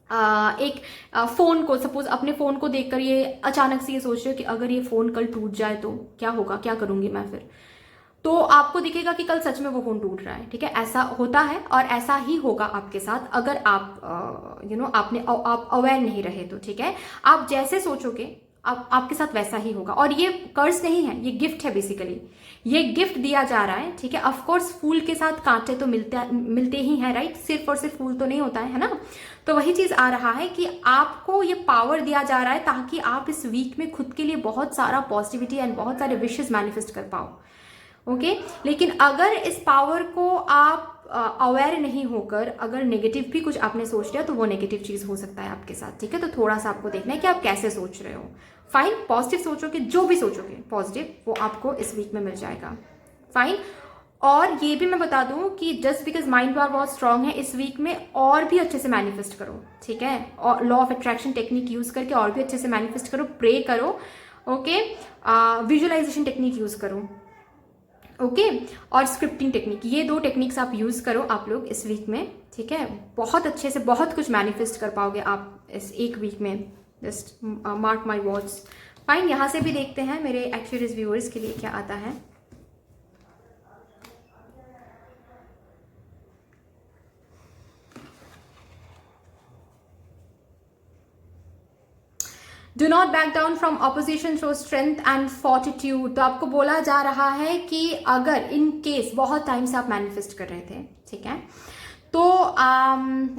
एक फोन को, सपोज अपने फोन को देखकर ये अचानक से ये सोच रहे हो कि अगर ये फोन कल टूट जाए तो क्या होगा, क्या करूंगी मैं फिर, तो आपको दिखेगा कि कल सच में वो फोन टूट रहा है, ठीक है। ऐसा होता है और ऐसा ही होगा आपके साथ अगर आप आप अवेयर नहीं रहे तो, ठीक है। आप जैसे सोचोगे आपके साथ वैसा ही होगा। और ये कर्ज नहीं है, ये गिफ्ट है बेसिकली, ये गिफ्ट दिया जा रहा है, ठीक है। ऑफकोर्स फूल के साथ कांटे तो मिलते ही हैं, राइट, सिर्फ और सिर्फ फूल तो नहीं होता है ना। तो वही चीज आ रहा है कि आपको ये पावर दिया जा रहा है ताकि आप इस वीक में खुद के लिए बहुत सारा पॉजिटिविटी एंड बहुत सारे विशेस मैनिफेस्ट कर पाओ। ओके। लेकिन अगर इस पावर को आप अवेयर नहीं होकर अगर नेगेटिव भी कुछ आपने सोच लिया तो वो नेगेटिव चीज हो सकता है आपके साथ, ठीक है। तो थोड़ा सा आपको देखना है कि आप कैसे सोच रहे हो। फाइन, पॉजिटिव सोचोगे, जो भी सोचोगे पॉजिटिव वो आपको इस वीक में मिल जाएगा। फाइन। और ये भी मैं बता दूं कि जस्ट बिकॉज माइंड पावर बहुत स्ट्रांग है इस वीक में, और भी अच्छे से मैनिफेस्ट करो, ठीक है। और law of attraction technique use करके और भी अच्छे से मैनिफेस्ट करो, प्रे करो, ओके। विजुअलाइजेशन टेक्निक यूज करो, ओके। और स्क्रिप्टिंग टेक्निक, ये 2 टेक्निक्स आप यूज करो आप लोग इस वीक में, ठीक है। बहुत अच्छे से बहुत कुछ मैनिफेस्ट कर पाओगे आप इस एक वीक में, just mark my words. Fine, यहाँ से भी देखते हैं मेरे एक्चुअलीज व्यूअर्स के लिए क्या आता है। Do not back down from opposition, show strength and fortitude. तो आपको बोला जा रहा है कि अगर इन केस बहुत टाइम से आप मैनिफेस्ट कर रहे थे, ठीक है, तो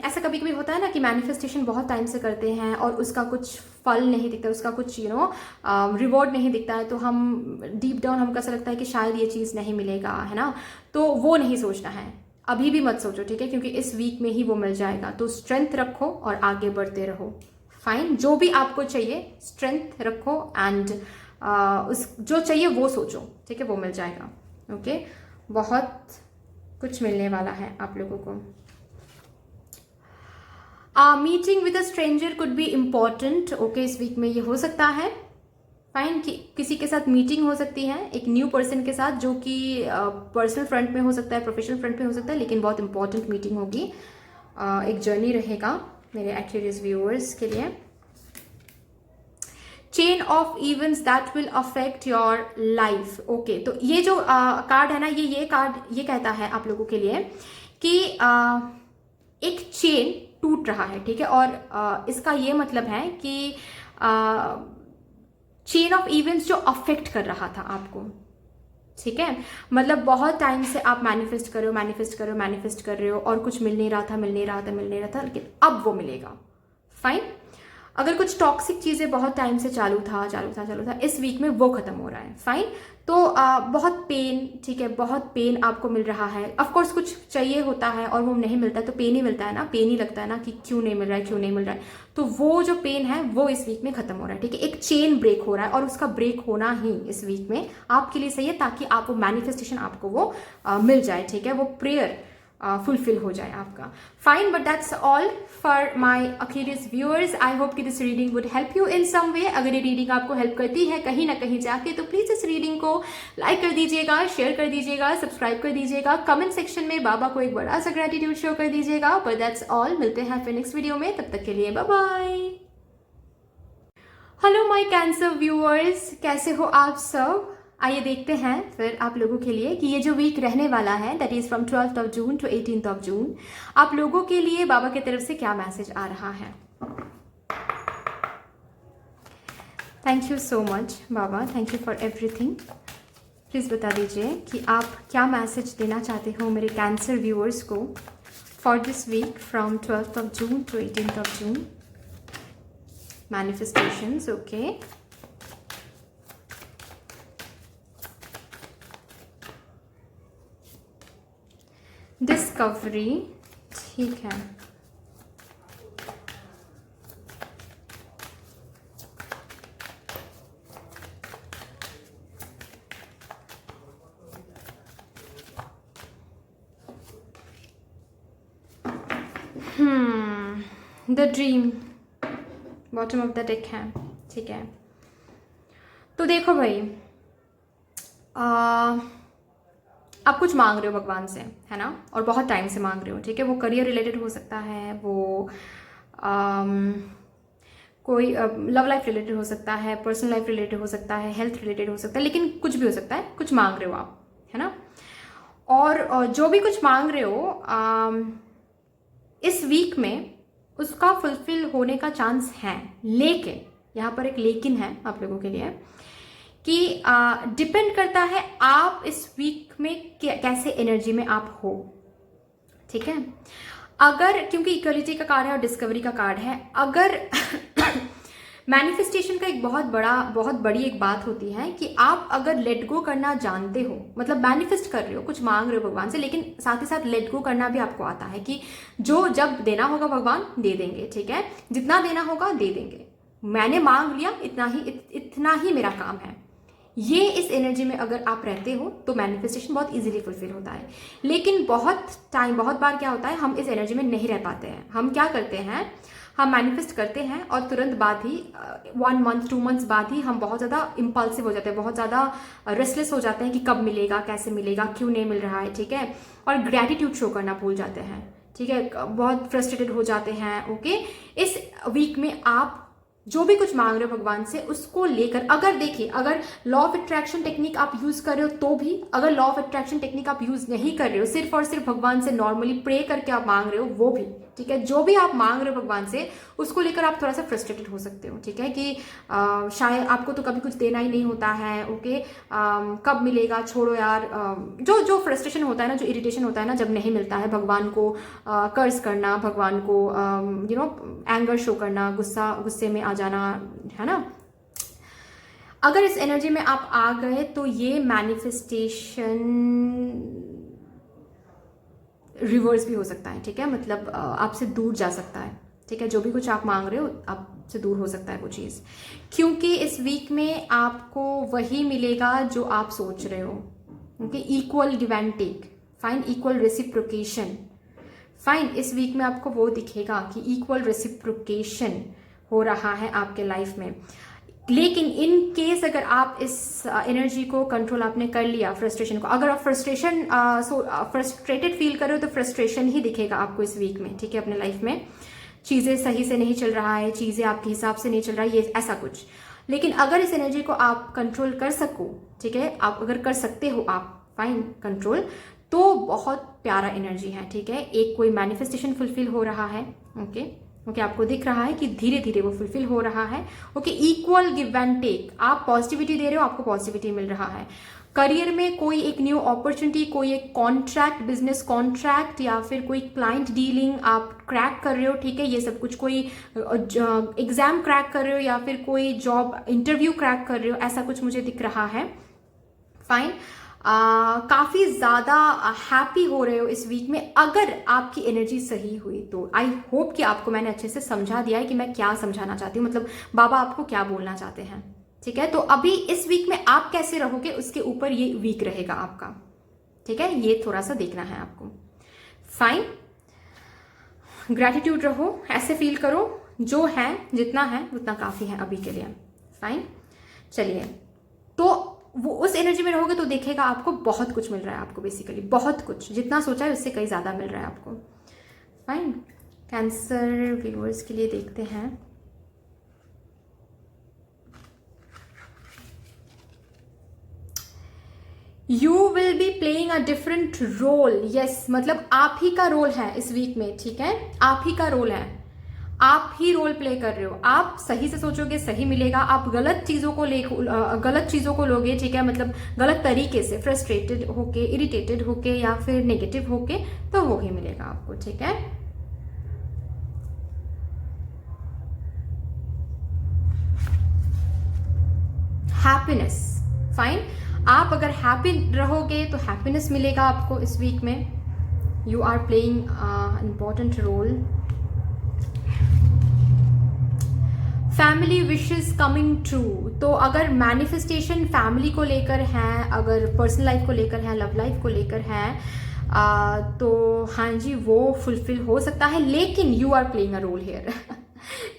ऐसा कभी कभी होता है ना कि मैनिफेस्टेशन बहुत टाइम से करते हैं और उसका कुछ फल नहीं दिखता, उसका कुछ रिवॉर्ड नहीं दिखता है, तो हम डीप डाउन हमको ऐसा लगता है कि शायद ये चीज़ नहीं मिलेगा, है ना। तो वो नहीं सोचना है, अभी भी मत सोचो, ठीक है, क्योंकि इस वीक में ही वो मिल जाएगा। तो स्ट्रेंथ रखो और आगे बढ़ते रहो। फाइन, जो भी आपको चाहिए स्ट्रेंथ रखो एंड उस जो चाहिए वो सोचो, ठीक है, वो मिल जाएगा, ओके। बहुत कुछ मिलने वाला है आप लोगों को। Meeting with a stranger could be important, okay. इस वीक में ये हो सकता है। फाइन, कि किसी के साथ मीटिंग हो सकती है, एक न्यू पर्सन के साथ, जो कि पर्सनल फ्रंट में हो सकता है, प्रोफेशनल फ्रंट में हो सकता है, लेकिन बहुत इंपॉर्टेंट मीटिंग होगी। एक जर्नी रहेगा मेरे एक्चुअलीज व्यूअर्स के लिए। Chain of events that will affect your life, okay. तो ये जो कार्ड है ना, ये कार्ड ये कहता है आप लोगों के लिए कि एक चेन टूट रहा है, ठीक है। और इसका ये मतलब है कि चेन ऑफ इवेंट्स जो अफेक्ट कर रहा था आपको, ठीक है। मतलब बहुत टाइम से आप मैनिफेस्ट कर रहे हो और कुछ मिल नहीं रहा था, लेकिन अब वो मिलेगा। फाइन, अगर कुछ टॉक्सिक चीजें बहुत टाइम से चालू था, इस वीक में वो खत्म हो रहा है। फाइन, तो बहुत पेन, ठीक है, बहुत पेन आपको मिल रहा है। ऑफ कोर्स कुछ चाहिए होता है और वो नहीं मिलता है तो पेन ही मिलता है ना, पेन ही लगता है ना कि क्यों नहीं मिल रहा है। तो वो जो पेन है वो इस वीक में खत्म हो रहा है, ठीक है। एक चेन ब्रेक हो रहा है और उसका ब्रेक होना ही इस वीक में आपके लिए सही है, ताकि आप वो मैनिफेस्टेशन आपको वो मिल जाए, ठीक है, वो प्रेयर फुलफिल हो जाए आपका। Fine, but that's all for my Aquarius viewers. I hope कि this reading would help you in some way. अगर ये रीडिंग आपको हेल्प करती है कहीं ना कहीं जाके, तो प्लीज इस रीडिंग को लाइक कर दीजिएगा, शेयर कर दीजिएगा, सब्सक्राइब कर दीजिएगा, कमेंट सेक्शन में बाबा को एक बड़ा सा ग्रेटिट्यूड शो कर दीजिएगा। बट दैट्स ऑल, मिलते हैं फिर नेक्स्ट वीडियो में, तब तक के लिए bye bye. Hello my Cancer viewers, कैसे हो आप सब। आइए देखते हैं फिर आप लोगों के लिए कि ये जो वीक रहने वाला है, that is from 12th of June to 18th of June, आप लोगों के लिए बाबा की तरफ से क्या मैसेज आ रहा है। Thank you so much Baba, thank you for everything. Please बता दीजिए कि आप क्या मैसेज देना चाहते हो मेरे कैंसर व्यूअर्स को for this week from 12th of June to 18th of June. Manifestations, okay. Discovery, ठीक है। The dream, bottom of the deck है, ठीक है। तो देखो भाई, आप कुछ मांग रहे हो भगवान से, है ना, और बहुत टाइम से मांग रहे हो, ठीक है। वो करियर रिलेटेड हो सकता है, वो कोई लव लाइफ रिलेटेड हो सकता है, पर्सनल लाइफ रिलेटेड हो सकता है, हेल्थ रिलेटेड हो सकता है, लेकिन कुछ भी हो सकता है, कुछ मांग रहे हो आप, है ना। और जो भी कुछ मांग रहे हो इस वीक में उसका फुलफिल होने का चांस है, लेकिन यहाँ पर एक लेकिन है आप लोगों के लिए कि डिपेंड करता है आप इस वीक में कैसे एनर्जी में आप हो, ठीक है। अगर, क्योंकि इक्वलिटी का कार्ड है और डिस्कवरी का कार्ड है, अगर मैनिफेस्टेशन का एक बहुत बड़ी एक बात होती है कि आप अगर लेट गो करना जानते हो, मतलब मैनिफेस्ट कर रहे हो, कुछ मांग रहे हो भगवान से, लेकिन साथ ही साथ लेट गो करना भी आपको आता है कि जो जब देना होगा भगवान दे देंगे, ठीक है, जितना देना होगा दे देंगे, मैंने मांग लिया इतना ही मेरा काम है। ये इस एनर्जी में अगर आप रहते हो तो मैनिफेस्टेशन बहुत इजीली फुलफिल होता है। लेकिन बहुत बार क्या होता है, हम इस एनर्जी में नहीं रह पाते हैं। हम क्या करते हैं, हम मैनिफेस्ट करते हैं और तुरंत बाद ही 1 मंथ 2 मंथ्स बाद ही हम बहुत ज़्यादा इम्पल्सिव हो जाते हैं, बहुत ज़्यादा रेस्टलेस हो जाते हैं कि कब मिलेगा, कैसे मिलेगा, क्यों नहीं मिल रहा है, ठीक है, और ग्रैटिट्यूड शो करना भूल जाते हैं, ठीक है, बहुत फ्रस्ट्रेटेड हो जाते हैं। ओके, इस वीक में आप जो भी कुछ मांग रहे हो भगवान से उसको लेकर, अगर देखिए, अगर लॉ ऑफ अट्रैक्शन टेक्निक आप यूज कर रहे हो तो भी, अगर लॉ ऑफ अट्रैक्शन टेक्निक आप यूज नहीं कर रहे हो, सिर्फ और सिर्फ भगवान से नॉर्मली प्रे करके आप मांग रहे हो, वो भी ठीक है, जो भी आप मांग रहे हो भगवान से उसको लेकर आप थोड़ा सा फ्रस्ट्रेटेड हो सकते हो, ठीक है, कि शायद आपको तो कभी कुछ देना ही नहीं होता है। ओके, कब मिलेगा, छोड़ो यार, जो फ्रस्ट्रेशन होता है ना, जो इरिटेशन होता है ना, जब नहीं मिलता है, भगवान को कर्ज करना, भगवान को एंगर शो करना, गुस्से में आ जाना, है ना। अगर इस एनर्जी में आप आ गए तो ये मैनिफेस्टेशन रिवर्स भी हो सकता है, ठीक है, मतलब आपसे दूर जा सकता है, ठीक है, जो भी कुछ आप मांग रहे हो आपसे दूर हो सकता है वो चीज़, क्योंकि इस वीक में आपको वही मिलेगा जो आप सोच रहे हो। Okay, equal give and take, fine, equal reciprocation, fine, इस वीक में आपको वो दिखेगा कि इक्वल रेसिप्रोकेशन हो रहा है आपके लाइफ में। लेकिन इन केस अगर आप इस एनर्जी को कंट्रोल आपने कर लिया, फ्रस्ट्रेशन को, अगर आप फ्रस्ट्रेटेड फील कर रहे हो तो फ्रस्ट्रेशन ही दिखेगा आपको इस वीक में, ठीक है, अपने लाइफ में चीज़ें सही से नहीं चल रहा है, चीज़ें आपके हिसाब से नहीं चल रहा है, ये ऐसा कुछ। लेकिन अगर इस एनर्जी को आप कंट्रोल कर सको, ठीक है, आप अगर कर सकते हो आप फाइन कंट्रोल, तो बहुत प्यारा एनर्जी है, ठीक है। एक कोई मैनिफेस्टेशन फुलफिल हो रहा है, ओके, आपको दिख रहा है कि धीरे धीरे वो फुलफिल हो रहा है। Okay, equal give and take, आप पॉजिटिविटी दे रहे हो, आपको पॉजिटिविटी मिल रहा है। करियर में कोई एक न्यू अपॉर्चुनिटी, कोई एक कॉन्ट्रैक्ट, बिजनेस कॉन्ट्रैक्ट या फिर कोई क्लाइंट डीलिंग आप क्रैक कर रहे हो, ठीक है, ये सब कुछ, कोई एग्जाम क्रैक कर रहे हो या फिर कोई जॉब इंटरव्यू क्रैक कर रहे हो, ऐसा कुछ मुझे दिख रहा है। फाइन, काफ़ी ज़्यादा हैप्पी हो रहे हो इस वीक में अगर आपकी एनर्जी सही हुई तो। आई होप कि आपको मैंने अच्छे से समझा दिया है कि मैं क्या समझाना चाहती हूँ, मतलब बाबा आपको क्या बोलना चाहते हैं, ठीक है। तो अभी इस वीक में आप कैसे रहोगे उसके ऊपर ये वीक रहेगा आपका, ठीक है, ये थोड़ा सा देखना है आपको। फाइन, ग्रैटिट्यूड रहो, ऐसे फील करो जो है, जितना है उतना काफ़ी है अभी के लिए। फाइन, चलिए, तो वो उस एनर्जी में रहोगे तो देखेगा आपको बहुत कुछ मिल रहा है, आपको बेसिकली बहुत कुछ, जितना सोचा है उससे कहीं ज़्यादा मिल रहा है आपको। फाइन, कैंसर व्यूअर्स के लिए देखते हैं। You will be playing a different role, yes, मतलब आप ही का रोल है इस वीक में, ठीक है, आप ही का रोल है, आप ही रोल प्ले कर रहे हो। आप सही से सोचोगे सही मिलेगा, आप गलत चीज़ों को लोगे, ठीक है, मतलब गलत तरीके से फ्रस्ट्रेटेड होके, इरिटेटेड होके या फिर नेगेटिव होके, तो वो ही मिलेगा आपको, ठीक है। हैप्पीनेस, फाइन, आप अगर हैप्पी रहोगे तो हैप्पीनेस मिलेगा आपको इस वीक में। You are playing important role. Family wishes coming true, तो अगर मैनिफेस्टेशन फैमिली को लेकर है, अगर पर्सनल लाइफ को लेकर है, लव लाइफ को लेकर है, तो हाँ जी वो फुलफिल हो सकता है, लेकिन you are playing a role here,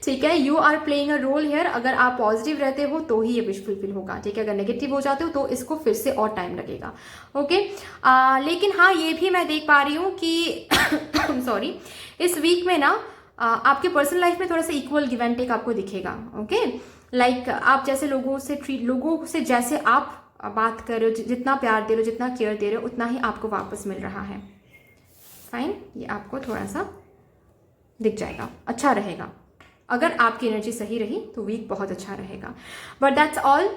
ठीक है, you are playing a role here. अगर आप पॉजिटिव रहते हो तो ही ये विश फुलफिल होगा, ठीक है, अगर नेगेटिव हो जाते हो तो इसको फिर से और टाइम लगेगा। ओके, लेकिन हाँ ये भी मैं देख पा रही हूँ कि सॉरी, इस वीक में ना आपके पर्सनल लाइफ में थोड़ा सा इक्वल गिव एंड टेक आपको दिखेगा। ओके, लाइक आप जैसे लोगों से जैसे आप बात कर रहे हो, जितना प्यार दे रहे हो, जितना केयर दे रहे हो, उतना ही आपको वापस मिल रहा है। फाइन, ये आपको थोड़ा सा दिख जाएगा, अच्छा रहेगा। अगर आपकी एनर्जी सही रही तो वीक बहुत अच्छा रहेगा। But that's all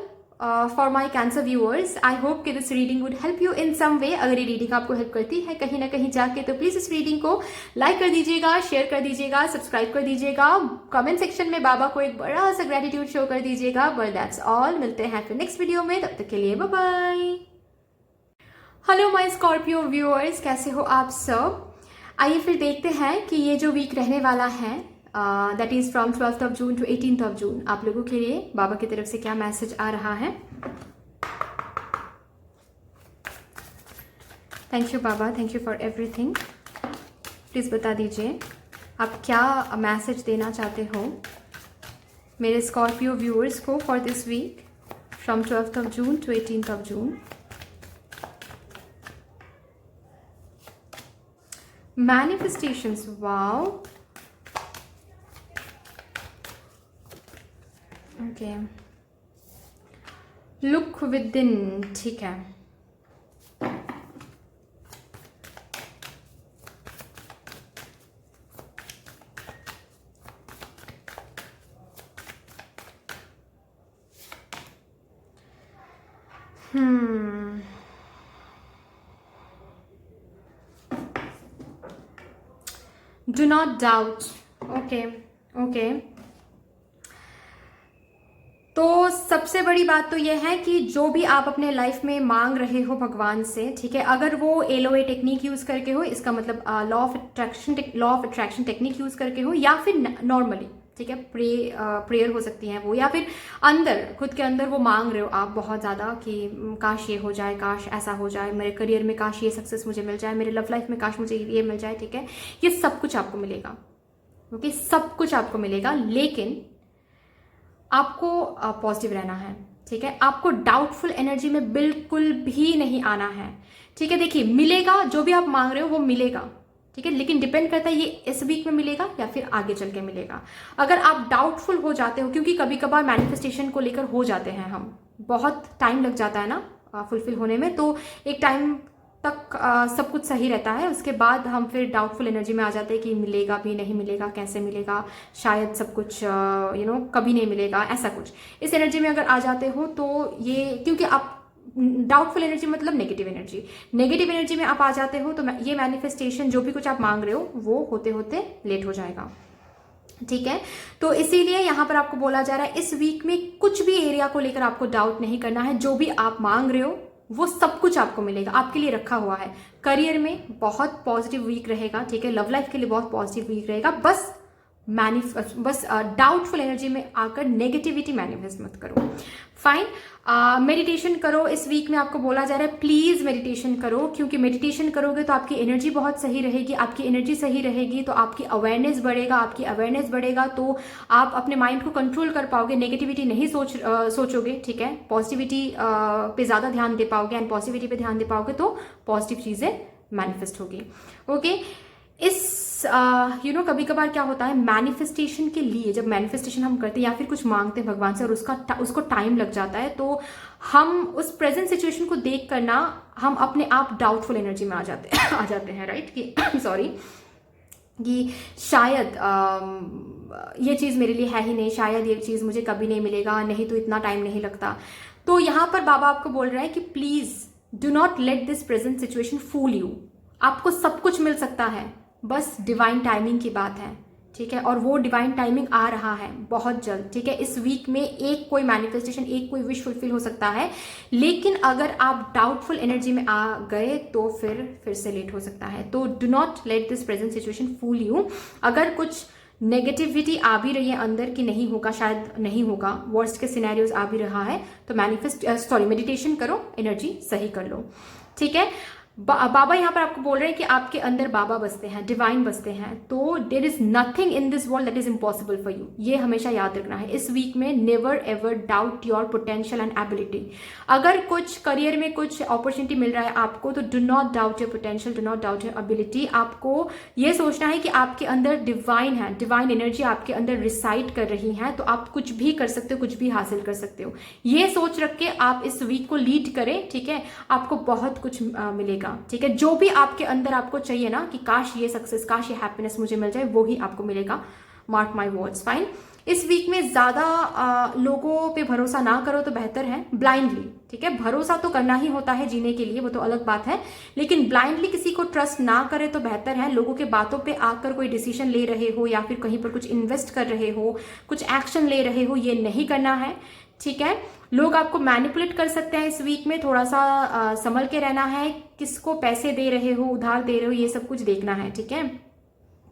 for my Cancer viewers, I hope कि this reading would help you in some way. अगर ये रीडिंग आपको हेल्प करती है कहीं ना कहीं जाके, तो प्लीज़ इस रीडिंग को लाइक कर दीजिएगा, शेयर कर दीजिएगा, सब्सक्राइब कर दीजिएगा, कमेंट सेक्शन में बाबा को एक बड़ा सा ग्रेटिट्यूड शो कर दीजिएगा। बट दैट्स ऑल, मिलते हैं फिर नेक्स्ट वीडियो में, तब तक के लिए bye bye. Hello my Scorpio viewers, कैसे हो आप सब? आइए फिर देखते हैं कि ये जो वीक रहने वाला है, that is from 12th of June to 18th of June, आप लोगों के लिए बाबा की तरफ से क्या मैसेज आ रहा है। Thank you Baba, thank you for everything. Please बता दीजिए आप क्या मैसेज देना चाहते हो मेरे स्कॉर्पियो व्यूअर्स को for this week from 12th of June to 18th of June. Manifestations, wow, okay, look within, ठीक है। Do not doubt, okay okay. तो सबसे बड़ी बात तो यह है कि जो भी आप अपने लाइफ में मांग रहे हो भगवान से, ठीक है, अगर वो एलओए टेक्निक यूज करके हो, इसका मतलब law of attraction technique use करके हो, या फिर नॉर्मली, ठीक है, प्रेयर हो सकती है वो, या फिर अंदर खुद के अंदर वो मांग रहे हो आप बहुत ज़्यादा कि काश ये हो जाए, काश ऐसा हो जाए, मेरे करियर में काश ये सक्सेस मुझे मिल जाए, मेरे लव लाइफ में काश मुझे ये मिल जाए, ठीक है, ये सब कुछ आपको मिलेगा, ओके, सब कुछ आपको मिलेगा। लेकिन आपको पॉजिटिव रहना है, ठीक है, आपको डाउटफुल एनर्जी में बिल्कुल भी नहीं आना है, ठीक है। देखिए, मिलेगा, जो भी आप मांग रहे हो वो मिलेगा, ठीक है, लेकिन डिपेंड करता है ये इस वीक में मिलेगा या फिर आगे चल के मिलेगा। अगर आप डाउटफुल हो जाते हो, क्योंकि कभी कभार मैनिफेस्टेशन को लेकर हो जाते हैं हम, बहुत टाइम लग जाता है ना फुलफिल होने में, तो एक टाइम तक सब कुछ सही रहता है, उसके बाद हम फिर डाउटफुल एनर्जी में आ जाते हैं कि मिलेगा भी, नहीं मिलेगा, कैसे मिलेगा, शायद सब कुछ कभी नहीं मिलेगा, ऐसा कुछ। इस एनर्जी में अगर आ जाते हो तो ये, क्योंकि आप डाउटफुल एनर्जी मतलब नेगेटिव एनर्जी में आप आ जाते हो, तो ये मैनिफेस्टेशन जो भी कुछ आप मांग रहे हो वो होते होते लेट हो जाएगा, ठीक है। तो इसीलिए यहाँ पर आपको बोला जा रहा है इस वीक में कुछ भी एरिया को लेकर आपको डाउट नहीं करना है, जो भी आप मांग रहे हो वो सब कुछ आपको मिलेगा, आपके लिए रखा हुआ है। करियर में बहुत पॉजिटिव वीक रहेगा, ठीक है, लव लाइफ के लिए बहुत पॉजिटिव वीक रहेगा। बस डाउटफुल एनर्जी में आकर नेगेटिविटी मैनिफेस्ट मत करो, फाइन। मेडिटेशन करो, इस वीक में आपको बोला जा रहा है प्लीज मेडिटेशन करो, क्योंकि मेडिटेशन करोगे तो आपकी एनर्जी बहुत सही रहेगी, आपकी एनर्जी सही रहेगी तो आपकी अवेयरनेस बढ़ेगा, आपकी अवेयरनेस बढ़ेगा तो आप अपने माइंड को कंट्रोल कर पाओगे, नेगेटिविटी नहीं सोचोगे, ठीक है, पॉजिटिविटी पे ज्यादा ध्यान दे पाओगे, एंड पॉजिटिविटी पे ध्यान दे पाओगे तो पॉजिटिव चीजें मैनिफेस्ट होगी, ओके। इस कभी कभार क्या होता है, मैनिफेस्टेशन के लिए जब मैनिफेस्टेशन हम करते हैं या फिर कुछ मांगते हैं भगवान से और उसको टाइम लग जाता है, तो हम उस प्रेजेंट सिचुएशन को देख कर ना हम अपने आप डाउटफुल एनर्जी में आ जाते हैं, राइट, कि सॉरी, कि शायद ये चीज़ मेरे लिए है ही नहीं, शायद ये चीज़ मुझे कभी नहीं मिलेगा, नहीं तो इतना टाइम नहीं लगता। तो यहाँ पर बाबा आपको बोल रहे हैं कि please do not let this present situation fool you, आपको सब कुछ मिल सकता है, बस डिवाइन टाइमिंग की बात है, ठीक है, और वो डिवाइन टाइमिंग आ रहा है बहुत जल्द, ठीक है। इस वीक में एक कोई मैनिफेस्टेशन, एक कोई विश फुलफिल हो सकता है, लेकिन अगर आप डाउटफुल एनर्जी में आ गए तो फिर से लेट हो सकता है। तो do not let this present situation fool you. अगर कुछ नेगेटिविटी आ भी रही है अंदर कि नहीं होगा, शायद नहीं होगा, वर्स्ट के सिनेरियोज आ भी रहा है, तो मेडिटेशन करो, एनर्जी सही कर लो, ठीक है। बाबा यहाँ पर आपको बोल रहे हैं कि आपके अंदर बाबा बसते हैं, डिवाइन बसते हैं, तो there is nothing in this world that is impossible for you, ये हमेशा याद रखना है। इस वीक में never ever doubt your potential and ability. अगर कुछ करियर में कुछ अपॉर्चुनिटी मिल रहा है आपको, तो do not doubt your potential, do not doubt your ability. आपको ये सोचना है कि आपके अंदर डिवाइन है, डिवाइन एनर्जी आपके अंदर रिसाइड कर रही है, तो आप कुछ भी कर सकते हो, कुछ भी हासिल कर सकते हो। ये सोच रख के आप इस वीक को लीड करें, ठीक है, आपको बहुत कुछ मिलेगा, ठीक है। जो भी आपके अंदर आपको चाहिए ना कि काश ये सक्सेस, काश ये हैप्पीनेस मुझे मिल जाए, वो ही आपको मिलेगा, मार्क माई वर्ड्स, फाइन। इस वीक में ज़्यादा लोगों पे भरोसा ना करो तो बेहतर है, ब्लाइंडली, ठीक है। भरोसा तो करना ही होता है जीने के लिए, वो तो अलग बात है, लेकिन ब्लाइंडली किसी को ट्रस्ट ना करे तो बेहतर है। लोगों के बातों पे आकर कोई डिसीजन ले रहे हो या फिर कहीं पर कुछ इन्वेस्ट कर रहे हो, कुछ एक्शन ले रहे हो, ये नहीं करना है, ठीक है। लोग आपको मैनिपुलेट कर सकते हैं इस वीक में, थोड़ा सा संभल के रहना है। किसको पैसे दे रहे हो, उधार दे रहे हो, ये सब कुछ देखना है, ठीक है,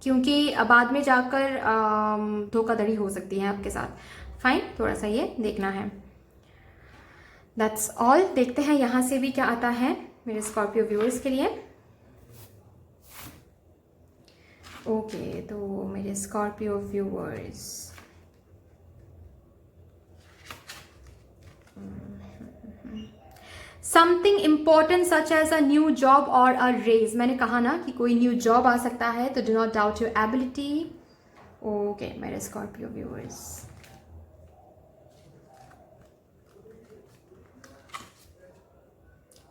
क्योंकि बाद में जाकर धोखाधड़ी हो सकती है आपके साथ। फाइन, थोड़ा सा ये देखना है। That's all. देखते हैं यहाँ से भी क्या आता है मेरे स्कॉर्पियो व्यूअर्स के लिए। ओके, तो मेरे Scorpio viewers, something important such as a new job और अ रेज। मैंने कहा ना कि कोई न्यू जॉब आ सकता है, तो do not doubt your ability. Okay मेरे स्कॉर्पियो व्यूअर्स,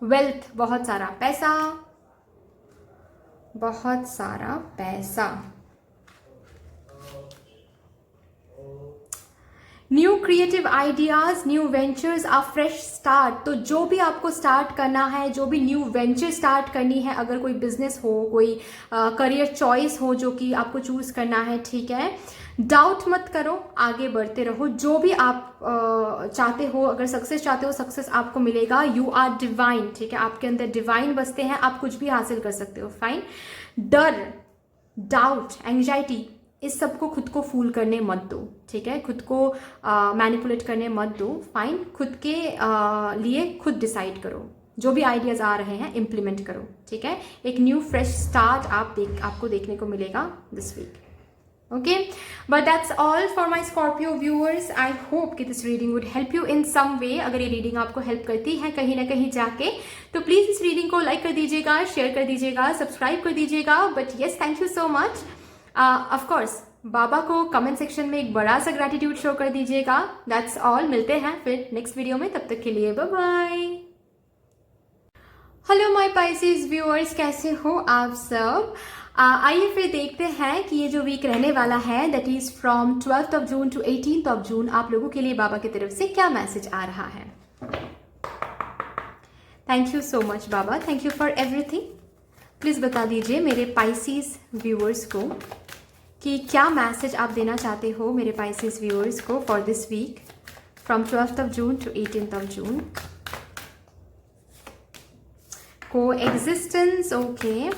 वेल्थ, बहुत सारा पैसा, बहुत सारा पैसा, new creative ideas, new ventures, a fresh start. तो जो भी आपको स्टार्ट करना है, जो भी न्यू वेंचर स्टार्ट करनी है, अगर कोई बिजनेस हो, कोई करियर चॉइस हो जो कि आपको चूज करना है, ठीक है, डाउट मत करो, आगे बढ़ते रहो। जो भी आप चाहते हो, अगर सक्सेस चाहते हो, सक्सेस आपको मिलेगा। यू आर डिवाइन, ठीक है, आपके अंदर डिवाइन बसते हैं, आप कुछ भी हासिल कर सकते हो। फाइन। डर, डाउट, एंग्जाइटी, इस सब को खुद को फूल करने मत दो, ठीक है, खुद को मैनिपुलेट करने मत दो। फाइन, खुद के लिए खुद डिसाइड करो, जो भी आइडियाज आ रहे हैं इम्प्लीमेंट करो, ठीक है। एक न्यू फ्रेश स्टार्ट आपको देखने को मिलेगा this week. Okay, but that's all for my Scorpio viewers. I hope कि this reading would help you in some way. अगर ये रीडिंग आपको हेल्प करती है कहीं ना कहीं जाके, तो प्लीज इस रीडिंग को लाइक कर दीजिएगा, शेयर कर दीजिएगा, सब्सक्राइब कर दीजिएगा। But yes, thank you so much. Of course बाबा को कमेंट सेक्शन में एक बड़ा सा ग्रैटिट्यूड शो कर दीजिएगा। दैट्स ऑल, मिलते हैं फिर नेक्स्ट वीडियो में, तब तक के लिए bye bye. Hello my Pisces viewers, कैसे हो आप सब? आइए फिर देखते हैं कि ये जो वीक रहने वाला है, that is from 12th of June to 18th of June, आप लोगों के लिए बाबा की तरफ से क्या मैसेज आ रहा है। Thank you so much Baba, thank you for everything. Please बता दीजिए मेरे पाइसेस व्यूअर्स को कि क्या मैसेज आप देना चाहते हो मेरे पाइसेस व्यूअर्स को for this week from 12th of June to 18th of June. Coexistence, okay,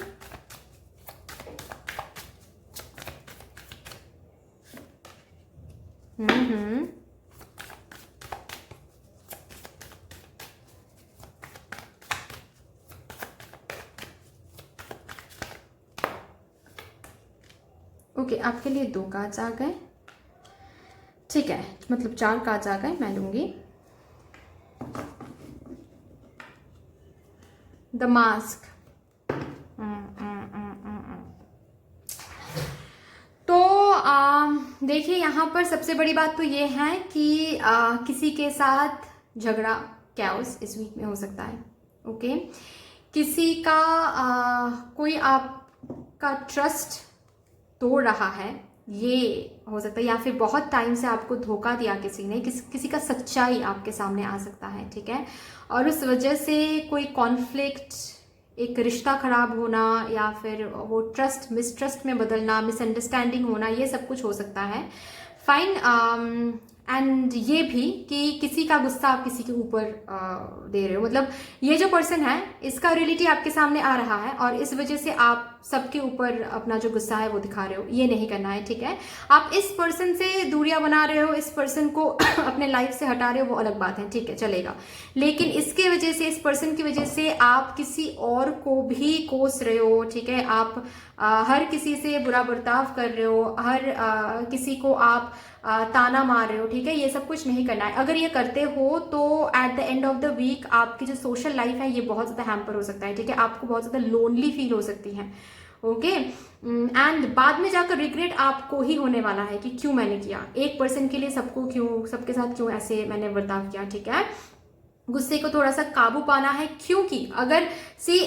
okay, आपके लिए 2 कार्ड्स आ गए, ठीक है, मतलब 4 कार्ड्स आ गए, मैं लूंगी द मास्क। तो देखिए यहाँ पर सबसे बड़ी बात तो ये है कि किसी के साथ झगड़ा, कैओस इस वीक में हो सकता है। ओके, किसी का कोई आपका ट्रस्ट तोड़ रहा है, ये हो सकता है, या फिर बहुत टाइम से आपको धोखा दिया किसी ने, किसी का सच्चाई आपके सामने आ सकता है, ठीक है, और उस वजह से कोई कॉन्फ्लिक्ट, एक रिश्ता खराब होना, या फिर वो ट्रस्ट मिसट्रस्ट में बदलना, मिसअंडरस्टैंडिंग होना, ये सब कुछ हो सकता है। फाइन। एंड ये भी कि किसी का गुस्सा आप किसी के ऊपर दे रहे हो, मतलब ये जो पर्सन है इसका रियलिटी आपके सामने आ रहा है और इस वजह से आप सबके ऊपर अपना जो गुस्सा है वो दिखा रहे हो, ये नहीं करना है, ठीक है। आप इस पर्सन से दूरियां बना रहे हो, इस पर्सन को अपने लाइफ से हटा रहे हो, वो अलग बात है, ठीक है, चलेगा, लेकिन इसके वजह से, इस पर्सन की वजह से आप किसी और को भी कोस रहे हो, ठीक है, आप हर किसी से बुरा बर्ताव कर रहे हो, हर किसी को आप ताना मार रहे हो, ठीक है, ये सब कुछ नहीं करना है। अगर ये करते हो तो at the end of the week आपकी जो सोशल लाइफ है ये बहुत ज्यादा हैम्पर हो सकता है, ठीक है, आपको बहुत ज्यादा लोनली फील हो सकती है। ओके, एंड बाद में जाकर रिग्रेट आपको ही होने वाला है कि क्यों मैंने किया, एक पर्सन के लिए सबको क्यों, सबके साथ क्यों ऐसे मैंने बर्ताव किया, ठीक है। गुस्से को थोड़ा सा काबू पाना है, क्योंकि अगर से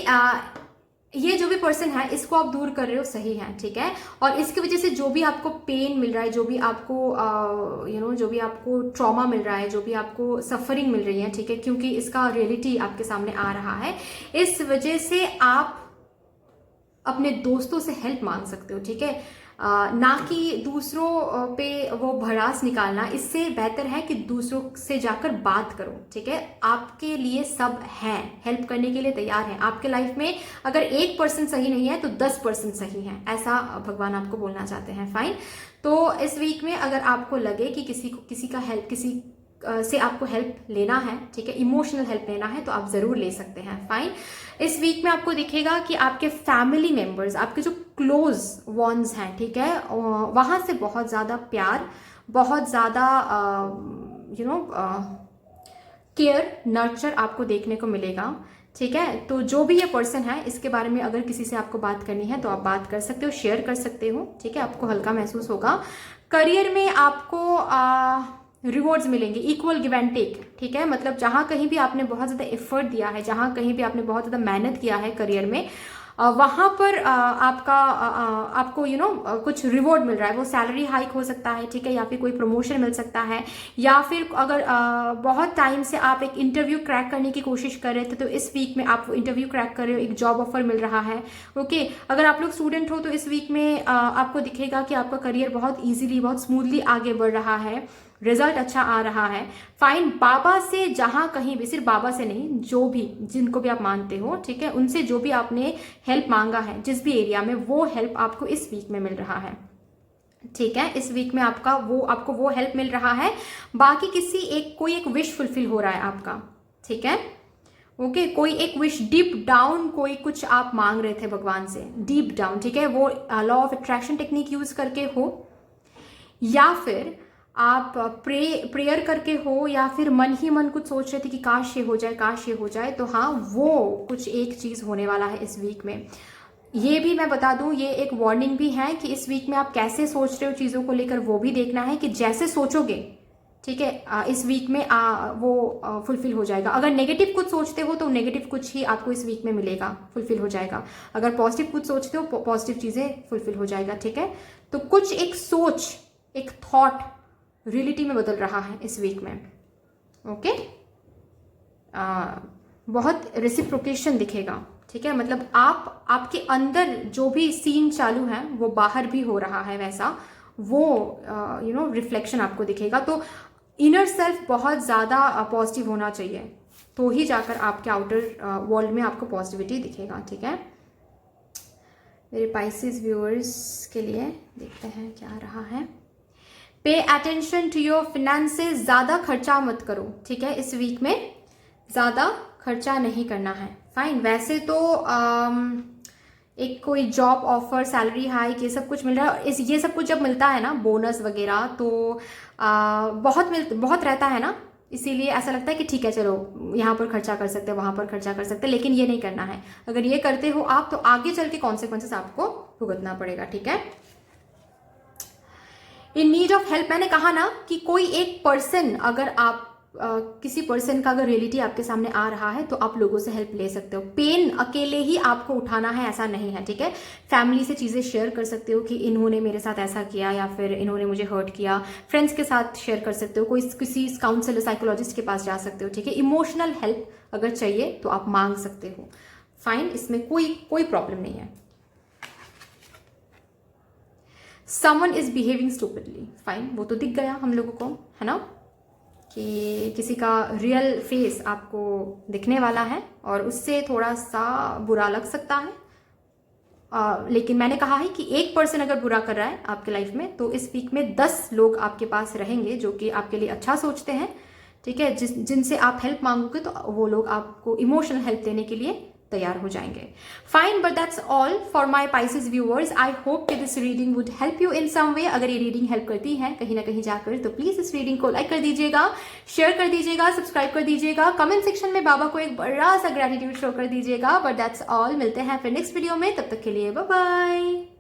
ये जो भी पर्सन है इसको आप दूर कर रहे हो, सही है, ठीक है। और इसकी वजह से जो भी आपको पेन मिल रहा है, जो भी आपको जो भी आपको ट्रॉमा मिल रहा है, जो भी आपको सफरिंग मिल रही है, ठीक है, क्योंकि इसका रियलिटी आपके सामने आ रहा है, इस वजह से आप अपने दोस्तों से हेल्प मांग सकते हो, ठीक है। ना कि दूसरों पे वो भड़ास निकालना। इससे बेहतर है कि दूसरों से जाकर बात करो, ठीक है। आपके लिए सब है, हेल्प करने के लिए तैयार है आपके लाइफ में। अगर 1% सही नहीं है तो 10% सही है, ऐसा भगवान आपको बोलना चाहते हैं। फाइन। तो इस वीक में अगर आपको लगे कि किसी का हेल्प, किसी से आपको हेल्प लेना है, ठीक है, इमोशनल हेल्प लेना है, तो आप ज़रूर ले सकते हैं। फाइन। इस वीक में आपको दिखेगा कि आपके फैमिली मेंबर्स, आपके जो क्लोज वॉन्स हैं, ठीक है, वहाँ से बहुत ज़्यादा प्यार, बहुत ज़्यादा केयर, नर्चर आपको देखने को मिलेगा, ठीक है। तो जो भी ये पर्सन है, इसके बारे में अगर किसी से आपको बात करनी है तो आप बात कर सकते हो, शेयर कर सकते हो, ठीक है। आपको हल्का महसूस होगा। करियर में आपको रिवॉर्ड्स मिलेंगे, इक्वल गिव एंड टेक, ठीक है। मतलब जहाँ कहीं भी आपने बहुत ज़्यादा एफर्ट दिया है, जहाँ कहीं भी आपने बहुत ज़्यादा मेहनत किया है करियर में, वहाँ पर आपको कुछ रिवॉर्ड मिल रहा है। वो सैलरी हाइक हो सकता है, ठीक है, या फिर कोई प्रमोशन मिल सकता है, या फिर अगर बहुत टाइम से आप एक इंटरव्यू क्रैक करने की कोशिश कर रहे थे तो इस वीक में आप वो इंटरव्यू क्रैक कर रहे हो, एक जॉब ऑफर मिल रहा है। ओके। अगर आप लोग स्टूडेंट हो तो इस वीक में आपको दिखेगा कि आपका करियर बहुत ईजिली, बहुत स्मूथली आगे बढ़ रहा है, रिजल्ट अच्छा आ रहा है। फाइन। बाबा से जहां कहीं भी, सिर्फ बाबा से नहीं, जो भी, जिनको भी आप मानते हो, ठीक है, उनसे जो भी आपने हेल्प मांगा है जिस भी एरिया में, वो हेल्प आपको इस वीक में मिल रहा है, ठीक है। इस वीक में आपको वो हेल्प मिल रहा है। बाकी कोई एक विश फुलफिल हो रहा है आपका, ठीक है। ओके। कोई एक विश डीप डाउन, कोई कुछ आप मांग रहे थे भगवान से डीप डाउन, ठीक है। वो law of attraction technique use करके हो, या फिर आप प्रेयर करके हो, या फिर मन ही मन कुछ सोच रहे थे कि काश ये हो जाए, काश ये हो जाए। तो हाँ, वो कुछ एक चीज़ होने वाला है इस वीक में। ये भी मैं बता दूं, ये एक वार्निंग भी है कि इस वीक में आप कैसे सोच रहे हो चीज़ों को लेकर, वो भी देखना है कि जैसे सोचोगे, ठीक है, इस वीक में वो फुलफिल हो जाएगा। अगर नेगेटिव कुछ सोचते हो तो नेगेटिव कुछ ही आपको इस वीक में मिलेगा, फुलफिल हो जाएगा। अगर पॉजिटिव कुछ सोचते हो, पॉजिटिव चीज़ें फुलफिल हो जाएगा, ठीक है। तो कुछ एक सोच, एक थॉट रियलिटी में बदल रहा है इस वीक में। ओके। बहुत रेसिप्रोकेशन दिखेगा, ठीक है। मतलब आपके अंदर जो भी सीन चालू है वो बाहर भी हो रहा है, वैसा वो रिफ्लेक्शन आपको दिखेगा। तो इनर सेल्फ बहुत ज़्यादा पॉजिटिव होना चाहिए, तो ही जाकर आपके आउटर वर्ल्ड में आपको पॉजिटिविटी दिखेगा, ठीक है। मेरे पाइसेस व्यूअर्स के लिए देखते हैं क्या रहा है। Pay attention to your finances, ज़्यादा खर्चा मत करो, ठीक है। इस वीक में ज़्यादा खर्चा नहीं करना है। फाइन। वैसे तो एक कोई जॉब ऑफर, सैलरी हाइक, ये सब कुछ मिल रहा है। ये सब कुछ जब मिलता है ना, बोनस वगैरह, तो बहुत रहता है ना, इसीलिए ऐसा लगता है कि ठीक है, चलो यहाँ पर खर्चा कर सकते हैं, वहाँ पर खर्चा कर सकते हैं, लेकिन ये नहीं करना है। अगर ये करते हो आप तो आगे चल के कॉन्सिक्वेंसेस आपको भुगतना पड़ेगा, ठीक है। इन नीड ऑफ हेल्प, मैंने कहा ना कि कोई एक पर्सन, अगर आप किसी पर्सन का अगर रियलिटी आपके सामने आ रहा है तो आप लोगों से हेल्प ले सकते हो। पेन अकेले ही आपको उठाना है ऐसा नहीं है, ठीक है। फैमिली से चीज़ें शेयर कर सकते हो कि इन्होंने मेरे साथ ऐसा किया, या फिर इन्होंने मुझे हर्ट किया। फ्रेंड्स के साथ शेयर कर सकते हो, किसी काउंसलर, साइकोलॉजिस्ट के पास जा सकते हो, ठीक है। इमोशनल हेल्प अगर चाहिए तो आप मांग सकते हो। फाइन। इसमें कोई प्रॉब्लम नहीं है। Someone is behaving stupidly, fine, वो तो दिख गया हम लोगों को, है ना, कि किसी का रियल फेस आपको दिखने वाला है और उससे थोड़ा सा बुरा लग सकता है। लेकिन मैंने कहा है कि एक पर्सन अगर बुरा कर रहा है आपके लाइफ में, तो इस वीक में 10 लोग आपके पास रहेंगे जो कि आपके लिए अच्छा सोचते हैं, ठीक है। जिनसे आप हेल्प मांगोगे तो वो लोग आपको इमोशनल हेल्प देने के लिए तैयार हो जाएंगे। Fine. But that's all for my Pisces viewers. I hope कि this reading would help you in some way. अगर ये रीडिंग हेल्प करती है कहीं ना कहीं जाकर, तो प्लीज इस रीडिंग को लाइक कर दीजिएगा, शेयर कर दीजिएगा, सब्सक्राइब कर दीजिएगा, कमेंट सेक्शन में बाबा को एक बड़ा सा ग्रेटिट्यूड शो कर दीजिएगा। But that's all. मिलते हैं फिर नेक्स्ट वीडियो में, तब तक के लिए बाय बाय।